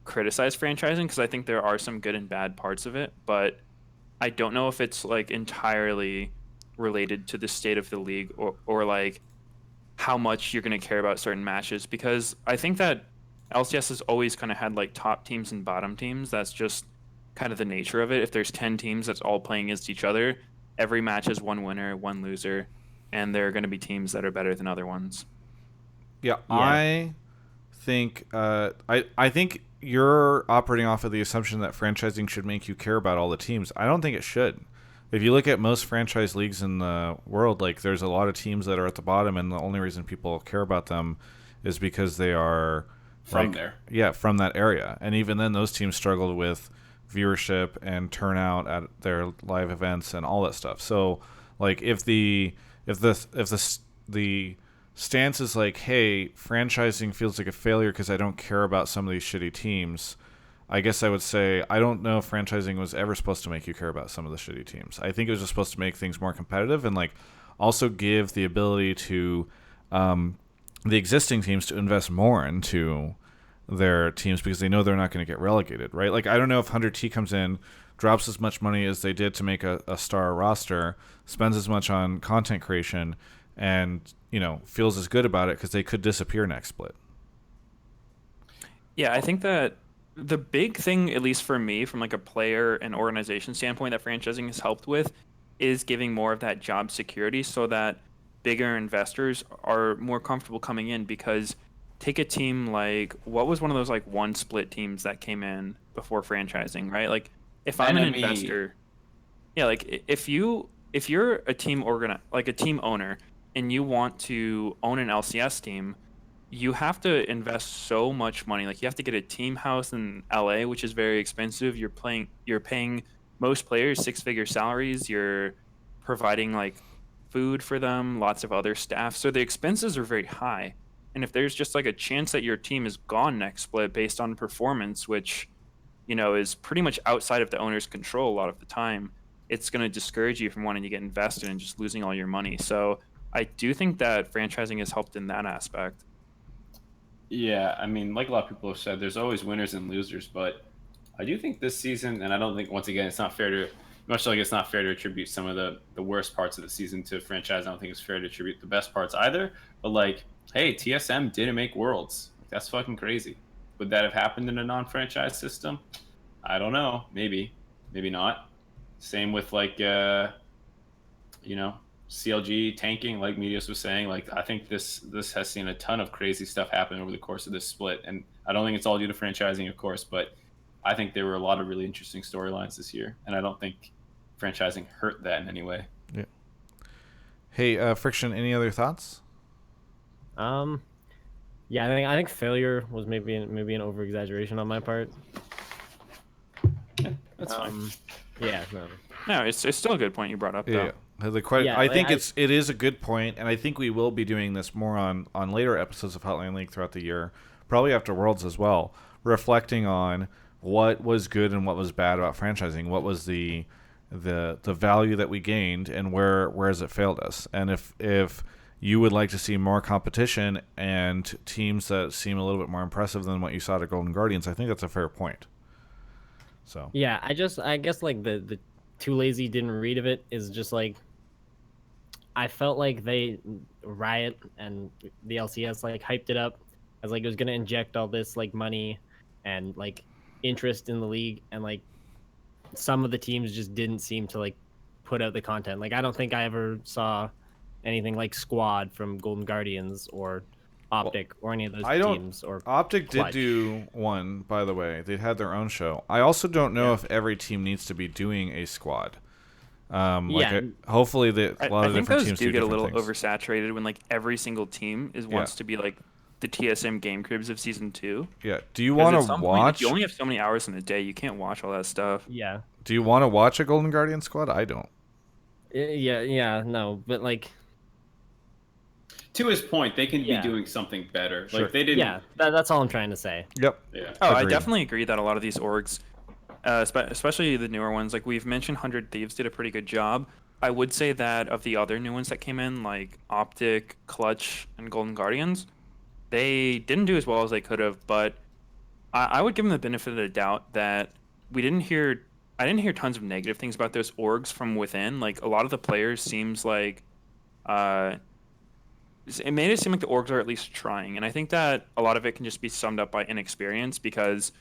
criticize franchising, because I think there are some good and bad parts of it, but I don't know if it's like entirely related to the state of the league or like how much you're going to care about certain matches, because I think that LCS has always kind of had like top teams and bottom teams. That's just kind of the nature of it. If there's 10 teams that's all playing against each other, every match is one winner, one loser, and there are going to be teams that are better than other ones.
Yeah. I think I think you're operating off of the assumption that franchising should make you care about all the teams. I don't think it should. If you look at most franchise leagues in the world, like there's a lot of teams that are at the bottom, and the only reason people care about them is because they are
from there.
Yeah, from that area. And even then, those teams struggled with viewership and turnout at their live events and all that stuff. So, like, if the the stance is like, hey, franchising feels like a failure because I don't care about some of these shitty teams. I guess I would say I don't know if franchising was ever supposed to make you care about some of the shitty teams. I think it was just supposed to make things more competitive and like also give the ability to the existing teams to invest more into their teams because they know they're not going to get relegated, right? Like I don't know if 100T comes in, drops as much money as they did to make a star roster, spends as much on content creation, and feels as good about it because they could disappear next split.
Yeah, I think that the big thing, at least for me, from like a player and organization standpoint, that franchising has helped with is giving more of that job security so that bigger investors are more comfortable coming in. Because take a team like, what was one of those like one split teams that came in before franchising, right? Like if I'm an investor, yeah, like if you're a team like a team owner and you want to own an LCS team, you have to invest so much money. Like you have to get a team house in LA, which is very expensive. You're paying most players six-figure salaries. You're providing like food for them, lots of other staff. So the expenses are very high. And if there's just like a chance that your team is gone next split based on performance, which is pretty much outside of the owner's control a lot of the time, it's going to discourage you from wanting to get invested and just losing all your money. So I do think that franchising has helped in that aspect.
Yeah, I mean, like a lot of people have said, there's always winners and losers, but I do think this season, and I don't think, once again, it's not fair to, much like it's not fair to attribute some of the worst parts of the season to franchise. I don't think it's fair to attribute the best parts either. But like, hey, TSM didn't make Worlds. That's fucking crazy. Would that have happened in a non-franchise system? I don't know. Maybe not. Same with like, CLG tanking, like Meteos was saying. Like I think this has seen a ton of crazy stuff happen over the course of this split, and I don't think it's all due to franchising, of course, but I think there were a lot of really interesting storylines this year, and I don't think franchising hurt that in any way.
Yeah. Hey, Friction, any other thoughts?
Yeah, I think failure was maybe an over exaggeration on my part.
Yeah, that's fine.
Yeah,
No, it's still a good point you brought up, though.
Yeah. I think it is a good point, and I think we will be doing this more on later episodes of Hotline League throughout the year, probably after Worlds as well, reflecting on what was good and what was bad about franchising, what was the value that we gained, and where has it failed us. And if you would like to see more competition and teams that seem a little bit more impressive than what you saw at Golden Guardians, I think that's a fair point. So
yeah, I guess like the too lazy didn't read of it is just like, I felt like Riot and the LCS like hyped it up as like it was gonna inject all this like money and like interest in the league, and like some of the teams just didn't seem to like put out the content. Like I don't think I ever saw anything like Squad from Golden Guardians or Optic or any of those teams. Or
Optic
Clutch.
did do one, by the way. They had their own show. I also don't know if every team needs to be doing a squad. Hopefully a lot of different teams
do get a little
things.
oversaturated when like every single team wants to be like the TSM game cribs of season 2.
Yeah. Do you want to watch?
You only have so many hours in a day. You can't watch all that stuff.
Yeah.
Do you want to watch a Golden Guardian squad? I don't.
Yeah, no, but like,
to his point, they can be doing something better.
Sure.
Like they didn't.
Yeah, that's all I'm trying to say.
Yep.
Yeah.
Oh,
Agreed.
I definitely agree that a lot of these orgs, especially the newer ones, like we've mentioned, 100 Thieves did a pretty good job. I would say that of the other new ones that came in, like Optic, Clutch, and Golden Guardians, they didn't do as well as they could have. But I would give them the benefit of the doubt that I didn't hear tons of negative things about those orgs from within. Like a lot of the players seems like it made it seem like the orgs are at least trying, and I think that a lot of it can just be summed up by inexperience because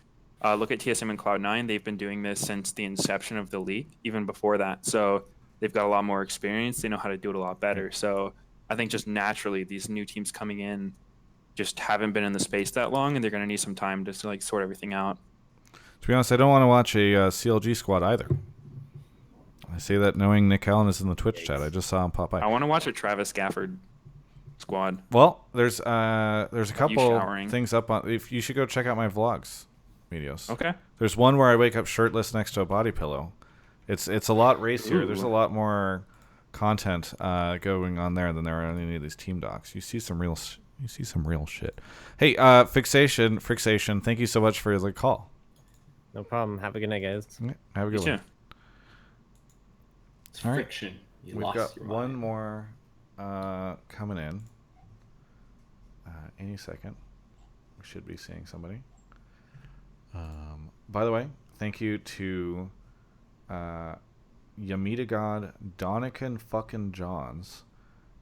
look at TSM and Cloud9. They've been doing this since the inception of the league, even before that. So they've got a lot more experience. They know how to do it a lot better. So I think just naturally these new teams coming in just haven't been in the space that long, and they're going to need some time to like sort everything out.
To be honest, I don't want to watch a CLG squad either. I say that knowing Nick Allen is in the Twitch chat. I just saw him pop by.
I want to watch a Travis Gafford squad.
Well, there's a couple
showering?
things up on. If you should go check out my vlogs, Meteos.
Okay.
There's one where I wake up shirtless next to a body pillow. It's a lot racier.
Ooh.
There's a lot more content going on there than there are on any of these team docs. You see some real shit. Hey, Fixation, thank you so much for the call.
No problem. Have a good night, guys.
Yeah, have a good one.
It's
All right.
friction. You
We've
lost
got
your
one
mind.
more coming in. Any second, we should be seeing somebody. By the way, thank you to Yamita God, Donican fucking Johns,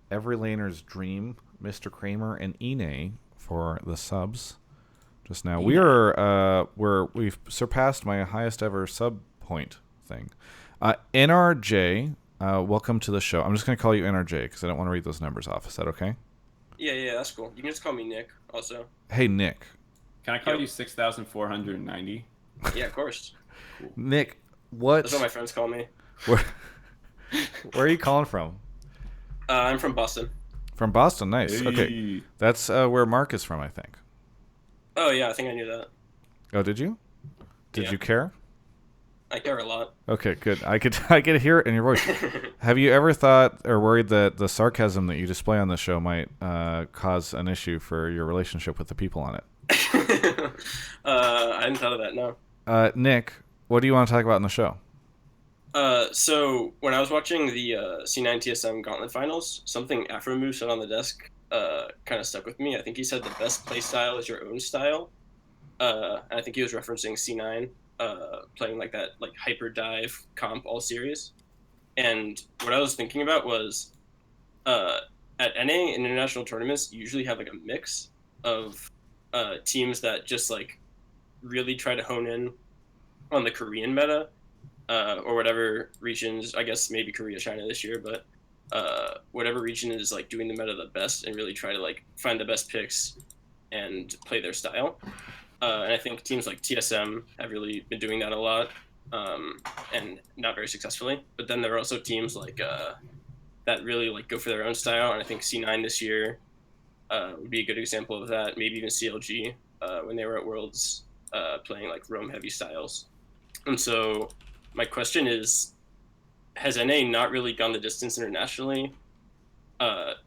Every Laner's Dream, Mr. Kramer, and Ine for the subs. Just now, we've surpassed my highest ever sub point thing. NRJ, welcome to the show. I'm just gonna call you NRJ because I don't want to read those numbers off. Is that okay?
Yeah, that's cool. You can just call me Nick. Also.
Hey, Nick.
Can I call you 6,490?
Yeah, of course.
Cool.
Nick, what?
That's what my friends call me.
Where are you calling from?
I'm from Boston.
From Boston, nice.
Hey.
Okay, that's where Mark is from, I think.
Oh yeah, I think I knew that.
Oh, did you? Did you care?
I care a lot.
Okay, good. I could hear it in your voice. Have you ever thought or worried that the sarcasm that you display on the show might cause an issue for your relationship with the people on it?
I hadn't thought of that. No.
Nick, what do you want to talk about in the show?
So when I was watching the C9 TSM Gauntlet Finals, something Afromoo said on the desk kind of stuck with me. I think he said the best play style is your own style. And I think he was referencing C9 playing like that like hyper dive comp all series. And what I was thinking about was at NA international tournaments you usually have like a mix of teams that just like really try to hone in on the Korean meta. Or whatever regions, I guess maybe Korea, China this year, but whatever region is like doing the meta the best and really try to like find the best picks and play their style. And I think teams like TSM have really been doing that a lot and not very successfully. But then there are also teams like that really like go for their own style. And I think C9 this year would be a good example of that. Maybe even CLG when they were at Worlds playing like roam heavy styles. And so my question is, has NA not really gone the distance internationally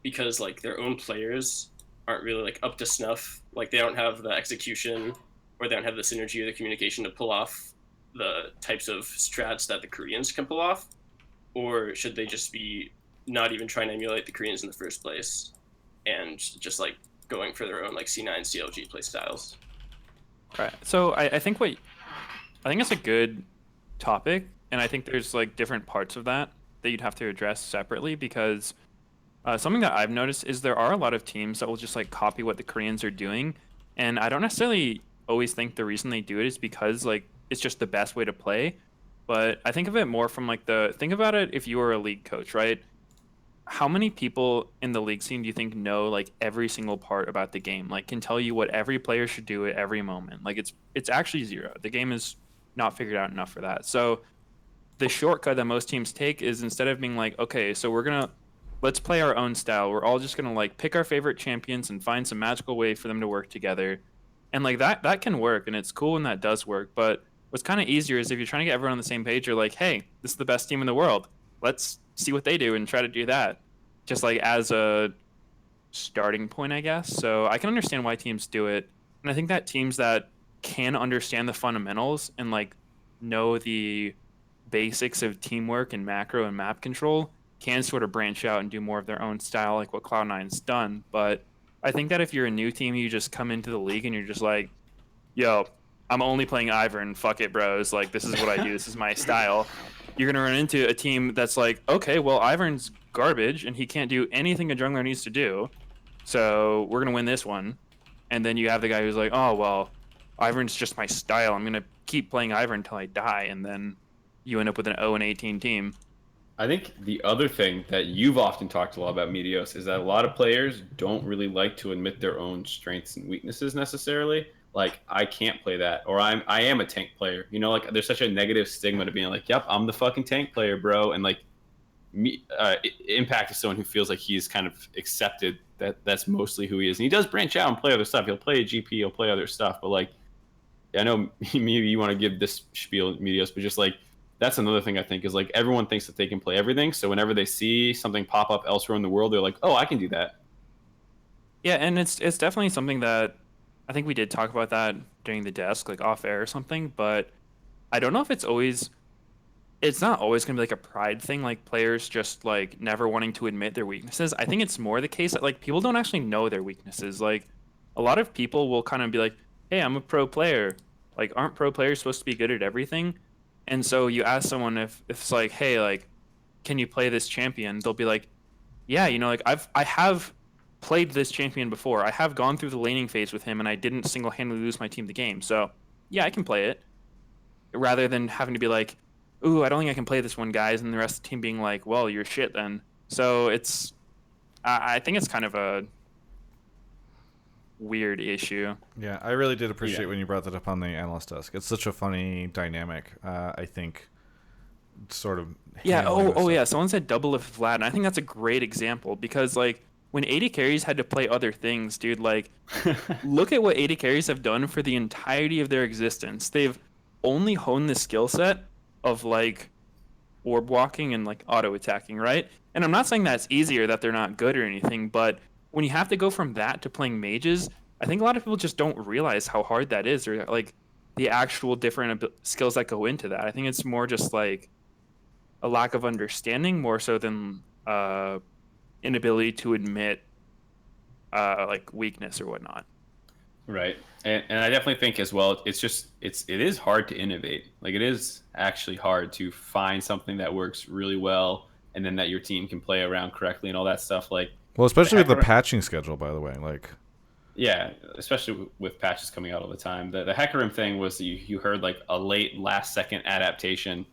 because like their own players aren't really like up to snuff? Like they don't have the execution or they don't have the synergy or the communication to pull off the types of strats that the Koreans can pull off? Or should they just be not even trying to emulate the Koreans in the first place and just like going for their own like C9 CLG play styles?
Right. So I think it's a good topic, and I think there's like different parts of that you'd have to address separately, because something that I've noticed is there are a lot of teams that will just like copy what the Koreans are doing, and I don't necessarily always think the reason they do it is because like it's just the best way to play, but I think of it more from like think about it if you were a league coach, right? How many people in the league scene do you think know like every single part about the game, like can tell you what every player should do at every moment? Like it's actually zero. The game is not figured out enough for that. So the shortcut that most teams take is, instead of being like, okay, so let's play our own style, we're all just gonna like pick our favorite champions and find some magical way for them to work together. And like that can work and it's cool when that does work. But what's kind of easier is if you're trying to get everyone on the same page, you're like, hey, this is the best team in the world, let's see what they do and try to do that, just like as a starting point, I guess. So I can understand why teams do it. And I think that teams that can understand the fundamentals and like know the basics of teamwork and macro and map control can sort of branch out and do more of their own style, like what Cloud9's done. But I think that if you're a new team, you just come into the league and you're just like, yo, I'm only playing Ivern, fuck it, bros, like this is what I do, this is my style. You're gonna run into a team that's like, okay, well, Ivern's garbage and he can't do anything a jungler needs to do, so we're gonna win this one. And then you have the guy who's like, oh, well, Ivern's just my style, I'm gonna keep playing Ivern until I die, and then you end up with an 0-18 team.
I think the other thing that you've often talked a lot about, Meteos, is that a lot of players don't really like to admit their own strengths and weaknesses necessarily. Like, I can't play that, or I am a tank player. You know, like there's such a negative stigma to being like, yep, I'm the fucking tank player, bro. And like, Impact is someone who feels like he's kind of accepted that that's mostly who he is. And he does branch out and play other stuff. He'll play a GP, he'll play other stuff. But like, I know maybe you want to give this spiel, Meteos, but just like, that's another thing I think is like everyone thinks that they can play everything. So whenever they see something pop up elsewhere in the world, they're like, oh, I can do that.
Yeah, and it's definitely something that I think we did talk about that during the desk, like off air or something, but I don't know if it's not always going to be like a pride thing, like players just like never wanting to admit their weaknesses. I think it's more the case that like people don't actually know their weaknesses. Like a lot of people will kind of be like, "Hey, I'm a pro player." Like aren't pro players supposed to be good at everything? And so you ask someone if it's like, "Hey, like can you play this champion?" They'll be like, "Yeah, like I have played this champion before. I have gone through the laning phase with him and I didn't single-handedly lose my team the game. So, yeah, I can play it." Rather than having to be like, "Ooh, I don't think I can play this one, guys," and the rest of the team being like, "Well, you're shit then." So I think it's kind of a weird issue.
Yeah, I really did appreciate when you brought that up on the analyst desk. It's such a funny dynamic. I think, sort of.
Yeah.
handling this
Oh, yeah.
stuff.
Someone said double of Vlad, and I think that's a great example because like when AD carries had to play other things, dude. Like, look at what AD carries have done for the entirety of their existence. They've only honed the skill set of like orb walking and like auto attacking, right? And I'm not saying that's easy or that they're not good or anything, but when you have to go from that to playing mages, I think a lot of people just don't realize how hard that is or like the actual different skills that go into that. I think it's more just like a lack of understanding more so than inability to admit like weakness or whatnot.
Right. And I definitely think as well, it is hard to innovate. Like it is actually hard to find something that works really well and then that your team can play around correctly and all that stuff. Like,
Well, especially with the
hacker-
patching schedule, by the way. Like,
yeah, especially with patches coming out all the time. The Hecarim thing was you heard like a late last second adaptation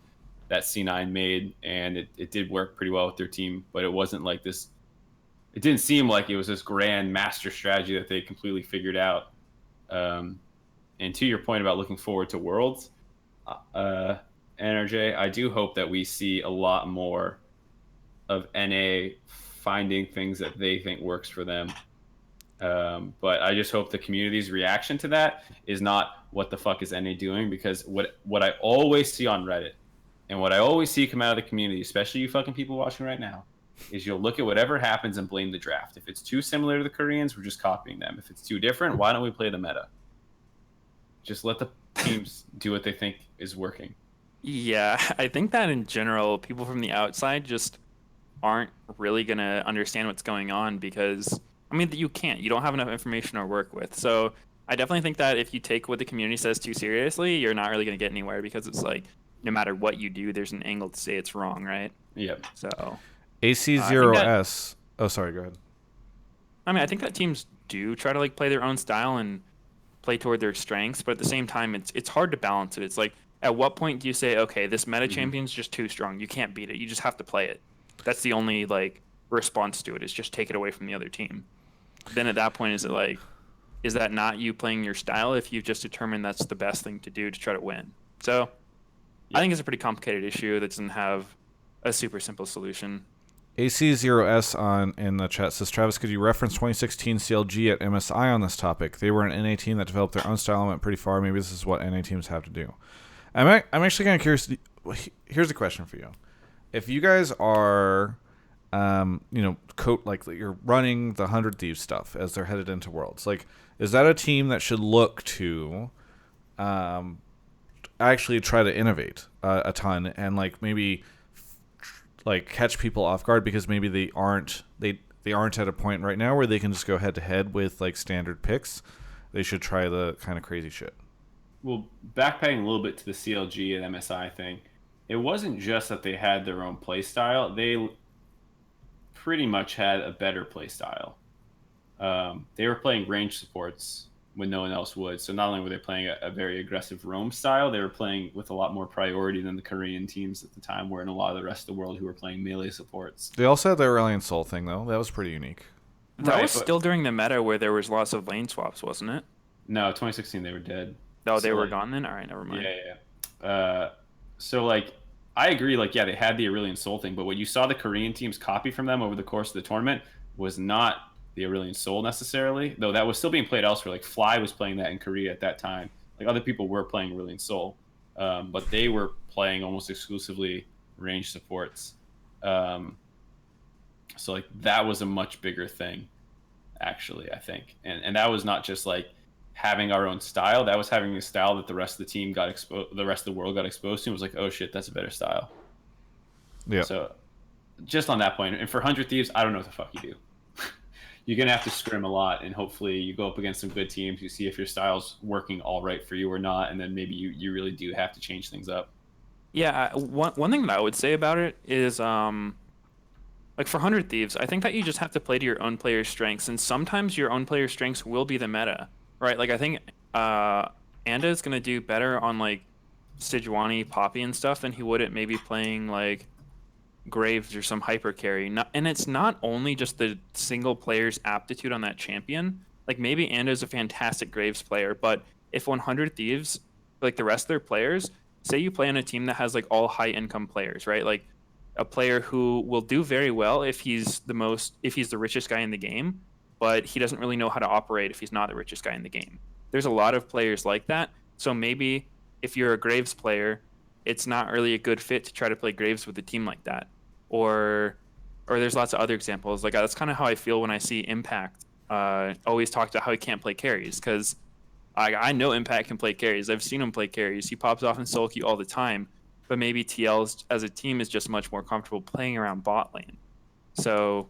that C9 made, and it did work pretty well with their team, but it wasn't like this. It didn't seem like it was this grand master strategy that they completely figured out. And to your point about looking forward to Worlds, NRJ, I do hope that we see a lot more of NA finding things that they think works for them. But I just hope the community's reaction to that is not what the fuck is NA doing, because what I always see on Reddit and what I always see come out of the community, especially you fucking people watching right now, is you'll look at whatever happens and blame the draft. If it's too similar to the Koreans, we're just copying them. If it's too different, why don't we play the meta? Just let the teams do what they think is working.
Yeah, I think that in general, people from the outside just aren't really going to understand what's going on because, I mean, you can't. You don't have enough information to work with. So I definitely think that if you take what the community says too seriously, you're not really going to get anywhere because it's like, no matter what you do, there's an angle to say it's wrong, right?
Yep.
So
AC0S. Oh, sorry, go ahead.
I mean, I think that teams do try to like play their own style and play toward their strengths, but at the same time, it's hard to balance it. It's like, at what point do you say, okay, this meta champion's just too strong, you can't beat it, you just have to play it? That's the only like response to it, is just take it away from the other team. Then at that point, is it like, is that not you playing your style if you've just determined that's the best thing to do to try to win? So I think it's a pretty complicated issue that doesn't have a super simple solution.
AC0S in the chat says, Travis, could you reference 2016 CLG at MSI on this topic? They were an NA team that developed their own style and went pretty far. Maybe this is what NA teams have to do. I'm actually kind of curious. Here's a question for you. If you guys are, like you're running the 100 Thieves stuff as they're headed into Worlds, like, is that a team that should look to actually try to innovate a ton and like maybe like catch people off guard because maybe they aren't at a point right now where they can just go head to head with like standard picks? They should try the kind of crazy shit.
Well, backpacking a little bit to the CLG and MSI thing, it wasn't just that they had their own play style. They pretty much had a better play style. They were playing range supports when no one else would. So not only were they playing a very aggressive roam style, they were playing with a lot more priority than the Korean teams at the time were, and a lot of the rest of the world who were playing melee supports.
They also had the Aurelion Soul thing, though. That was pretty unique.
That was still during the meta where there was lots of lane swaps, wasn't it?
No, 2016 they were dead.
Oh, they were gone then? All right, never mind.
Yeah. So, like, I agree, like, yeah, they had the Aurelion Soul thing, but what you saw the Korean teams copy from them over the course of the tournament was not the Aurelion Soul necessarily, though that was still being played elsewhere. Like, Fly was playing that in Korea at that time. Like, other people were playing Aurelion Soul, but they were playing almost exclusively range supports. So like that was a much bigger thing, actually, I think. And that was not just like having our own style. That was having a style that the rest of the team got exposed, the rest of the world got exposed to. It was like, oh shit, that's a better style.
Yeah.
So just on that point, and for 100 Thieves, I don't know what the fuck you do. You're gonna have to scrim a lot, and hopefully you go up against some good teams. You see if your style's working all right for you or not, and then maybe you really do have to change things up.
Yeah, one thing that I would say about it is like for 100 Thieves, I think that you just have to play to your own player's strengths, and sometimes your own player's strengths will be the meta, right? Like I think Anda is gonna do better on like Sejuani, Poppy, and stuff than he would at maybe playing like Graves or some hyper carry. And it's not only just the single player's aptitude on that champion. Like maybe Anda is a fantastic Graves player, but if 100 Thieves, like the rest of their players, say you play on a team that has like all high income players, right? Like a player who will do very well if he's the richest guy in the game, but he doesn't really know how to operate if he's not the richest guy in the game. There's a lot of players like that. So maybe if you're a Graves player, it's not really a good fit to try to play Graves with a team like that. Or there's lots of other examples. Like that's kind of how I feel when I see Impact always talk about how he can't play carries, because I know Impact can play carries. I've seen him play carries. He pops off in Sulky all the time. But maybe TL's as a team is just much more comfortable playing around bot lane. So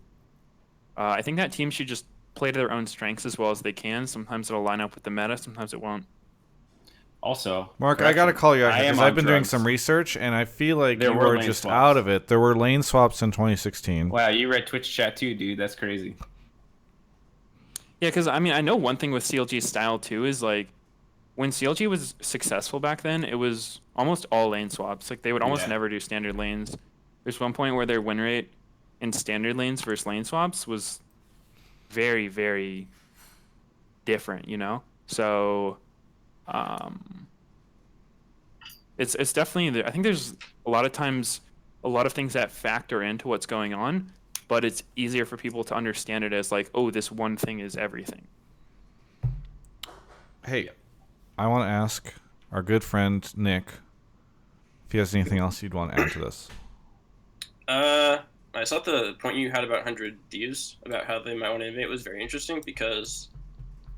I think that team should just play to their own strengths as well as they can. Sometimes it'll line up with the meta. Sometimes it won't.
Also,
Mark, I got to call you out here because I've been doing
drugs.
some research, and I feel like
There
you
were
were
lane
just
swaps.
out of it. There were lane swaps in 2016.
Wow, you read Twitch chat too, dude. That's crazy.
Yeah, because I mean, I know one thing with CLG's style too is like when CLG was successful back then, it was almost all lane swaps. Like they would almost never do standard lanes. There's one point where their win rate in standard lanes versus lane swaps was very, very different, you know? So it's definitely, I think there's a lot of times a lot of things that factor into what's going on, but it's easier for people to understand it as like, oh, this one thing is everything.
Hey, I want to ask our good friend Nick if he has anything else you'd want to add to this.
I thought the point you had about 100 Thieves, about how they might want to innovate, was very interesting because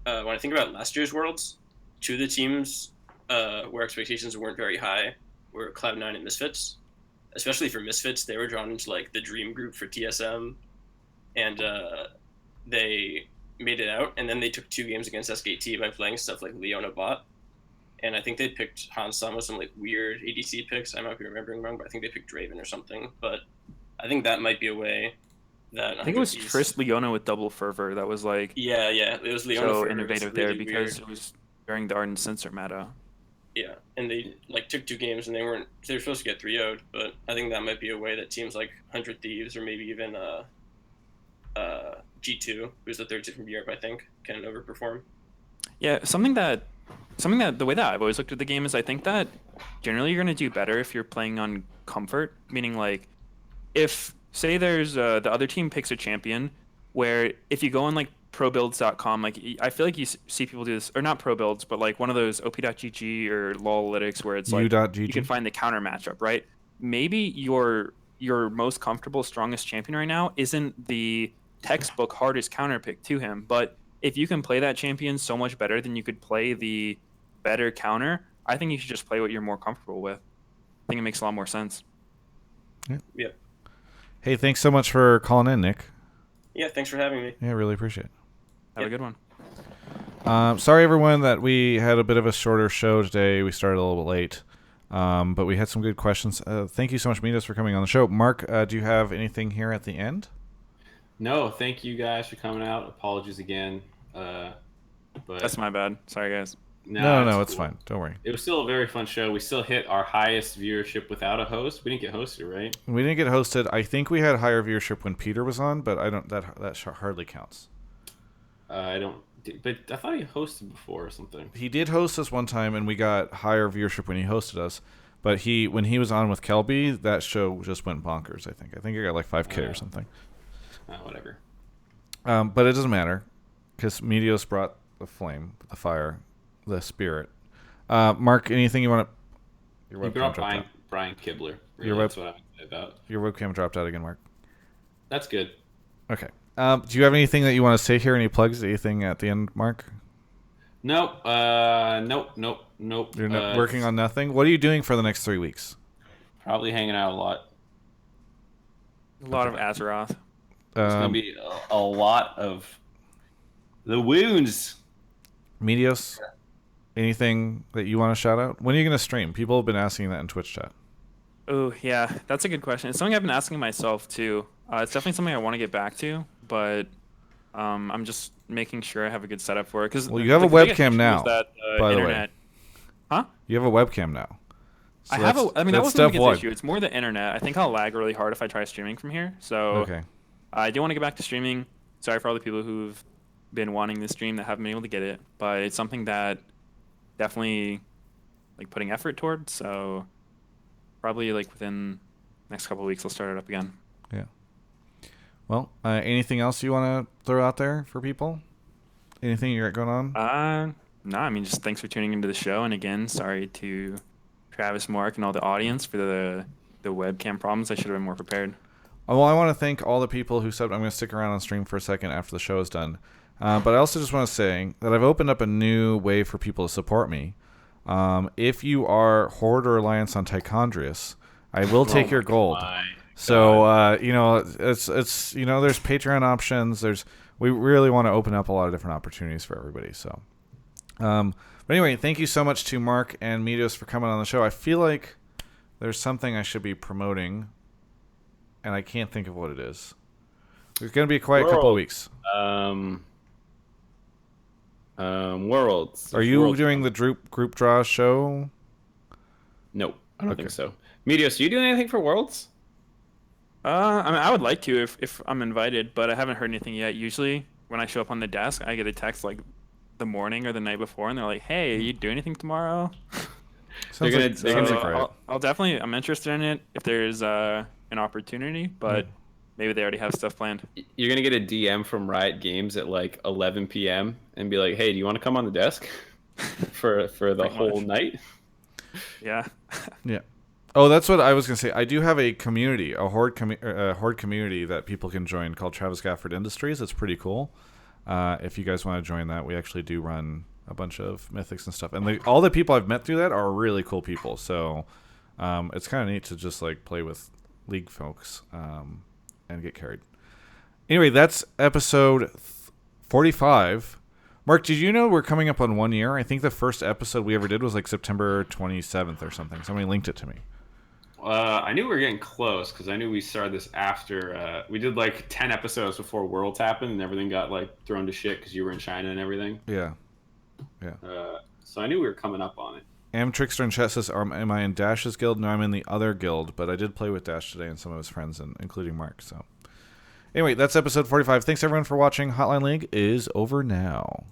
when I think about last year's Worlds, two of the teams where expectations weren't very high were Cloud9 and Misfits. Especially for Misfits, they were drawn into like the dream group for TSM, and they made it out, and then they took 2 games against SKT by playing stuff like Leona bot. And I think they picked Hansan with some like weird ADC picks. I might be remembering wrong, but I think they picked Draven or something. But I think that might be a way that
I think it was Triss Leona with double fervor. That was like
yeah, it was Leona.
So
fervor.
innovative
really
there because
weird.
it was during the Ardent Sensor meta.
Yeah, and they like took 2 games and they were supposed to get 3-0'd, but I think that might be a way that teams like 100 Thieves or maybe even G2, who's the 3rd seed from Europe, I think, can overperform.
Yeah, something that the way that I've always looked at the game is I think that generally you're going to do better if you're playing on comfort, meaning like if say there's the other team picks a champion where if you go on like probuilds.com, like I feel like you see people do this, or not pro builds, but like one of those op.gg or lolalytics where it's like you can find the counter matchup, right? Maybe your most comfortable, strongest champion right now isn't the textbook hardest counter pick to him, but if you can play that champion so much better than you could play the better counter, I think you should just play what you're more comfortable with. I think it makes a lot more sense.
Yeah.
Hey, thanks so much for calling in, Nick.
Yeah, thanks for having me.
Yeah, really appreciate it.
Have a good one.
Sorry, everyone, that we had a bit of a shorter show today. We started a little bit late, but we had some good questions. Thank you so much, Meteos, for coming on the show. Mark, do you have anything here at the end?
No, thank you guys for coming out. Apologies again. But
That's my bad. Sorry, guys.
No, it's fine. Don't worry.
It was still a very fun show. We still hit our highest viewership without a host. We didn't get hosted, right?
We didn't get hosted. I think we had higher viewership when Peter was on, but I don't. That hardly counts.
I don't. But I thought he hosted before or something.
He did host us one time, and we got higher viewership when he hosted us. But when he was on with Kelby, that show just went bonkers. I think I got like 5K or something.
Whatever.
But it doesn't matter because Meteos brought the flame, the fire, the spirit. Mark, anything you want to?
You brought Brian Kibler. Really,
Your
that's what I'm excited about.
Your webcam dropped out again, Mark.
That's good.
Okay. Do you have anything that you want to say here? Any plugs? Anything at the end, Mark?
Nope. Nope.
You're working on nothing? What are you doing for the next 3 weeks?
Probably hanging out a lot.
A lot of Azeroth.
There's going to be a lot of the wounds.
Meteos? Anything that you want to shout out? When are you going to stream? People have been asking that in Twitch chat.
Oh, yeah, that's a good question. It's something I've been asking myself, too. It's definitely something I want to get back to, but I'm just making sure I have a good setup for it.
Well, you have a webcam now, by the way.
Huh?
You have a webcam now. So
that wasn't the biggest
one.
issue. It's more the internet. I think I'll lag really hard if I try streaming from here. So
okay.
I do want to get back to streaming. Sorry for all the people who've been wanting this stream that haven't been able to get it, but it's something that definitely putting effort towards. So probably within next couple of weeks I'll start it up again.
Yeah. Well, anything else you want to throw out there for people? Anything you got going on?
No, I mean, just thanks for tuning into the show, and again, sorry to Travis, Mark, and all the audience for the webcam problems. I should have been more prepared.
Well, I want to thank all the people who said I'm going to stick around on stream for a second after the show is done. But I also just want to say that I've opened up a new way for people to support me. If you are Horde or Alliance on Tichondrius, I will take your gold. So it's there's Patreon options. We really want to open up a lot of different opportunities for everybody. So, but anyway, thank you so much to Mark and Meteos for coming on the show. I feel like there's something I should be promoting, and I can't think of what it is. There's going to be a quiet couple of weeks.
Worlds.
Are you doing the group draw show?
No, I don't think so. Meteos, are you doing anything for Worlds?
I would like to if I'm invited, but I haven't heard anything yet. Usually, when I show up on the desk, I get a text the morning or the night before, and they're like, "Hey, are you doing anything tomorrow?" I'll definitely. I'm interested in it if there's an opportunity, but maybe they already have stuff planned.
You're gonna get a DM from Riot Games at 11 p.m. and be like, "Hey, do you want to come on the desk for the whole night?"
Yeah.
Yeah. Oh, that's what I was going to say. I do have a community, a Horde community that people can join called Travis Gafford Industries. It's pretty cool. If you guys want to join that, we actually do run a bunch of mythics and stuff. And all the people I've met through that are really cool people. So it's kind of neat to just play with League folks and get carried. Anyway, that's episode 45. Mark, did you know we're coming up on 1 year? I think the first episode we ever did was September 27th or something. Somebody linked it to me.
I knew we were getting close because I knew we started this after we did 10 episodes before Worlds happened and everything got thrown to shit because you were in China and everything.
Yeah.
So I knew we were coming up on it.
Trickster in chat says, "Am I in Dash's guild?" No, I'm in the other guild, but I did play with Dash today and some of his friends, including Mark. So anyway, that's episode 45. Thanks everyone for watching. Hotline League is over now.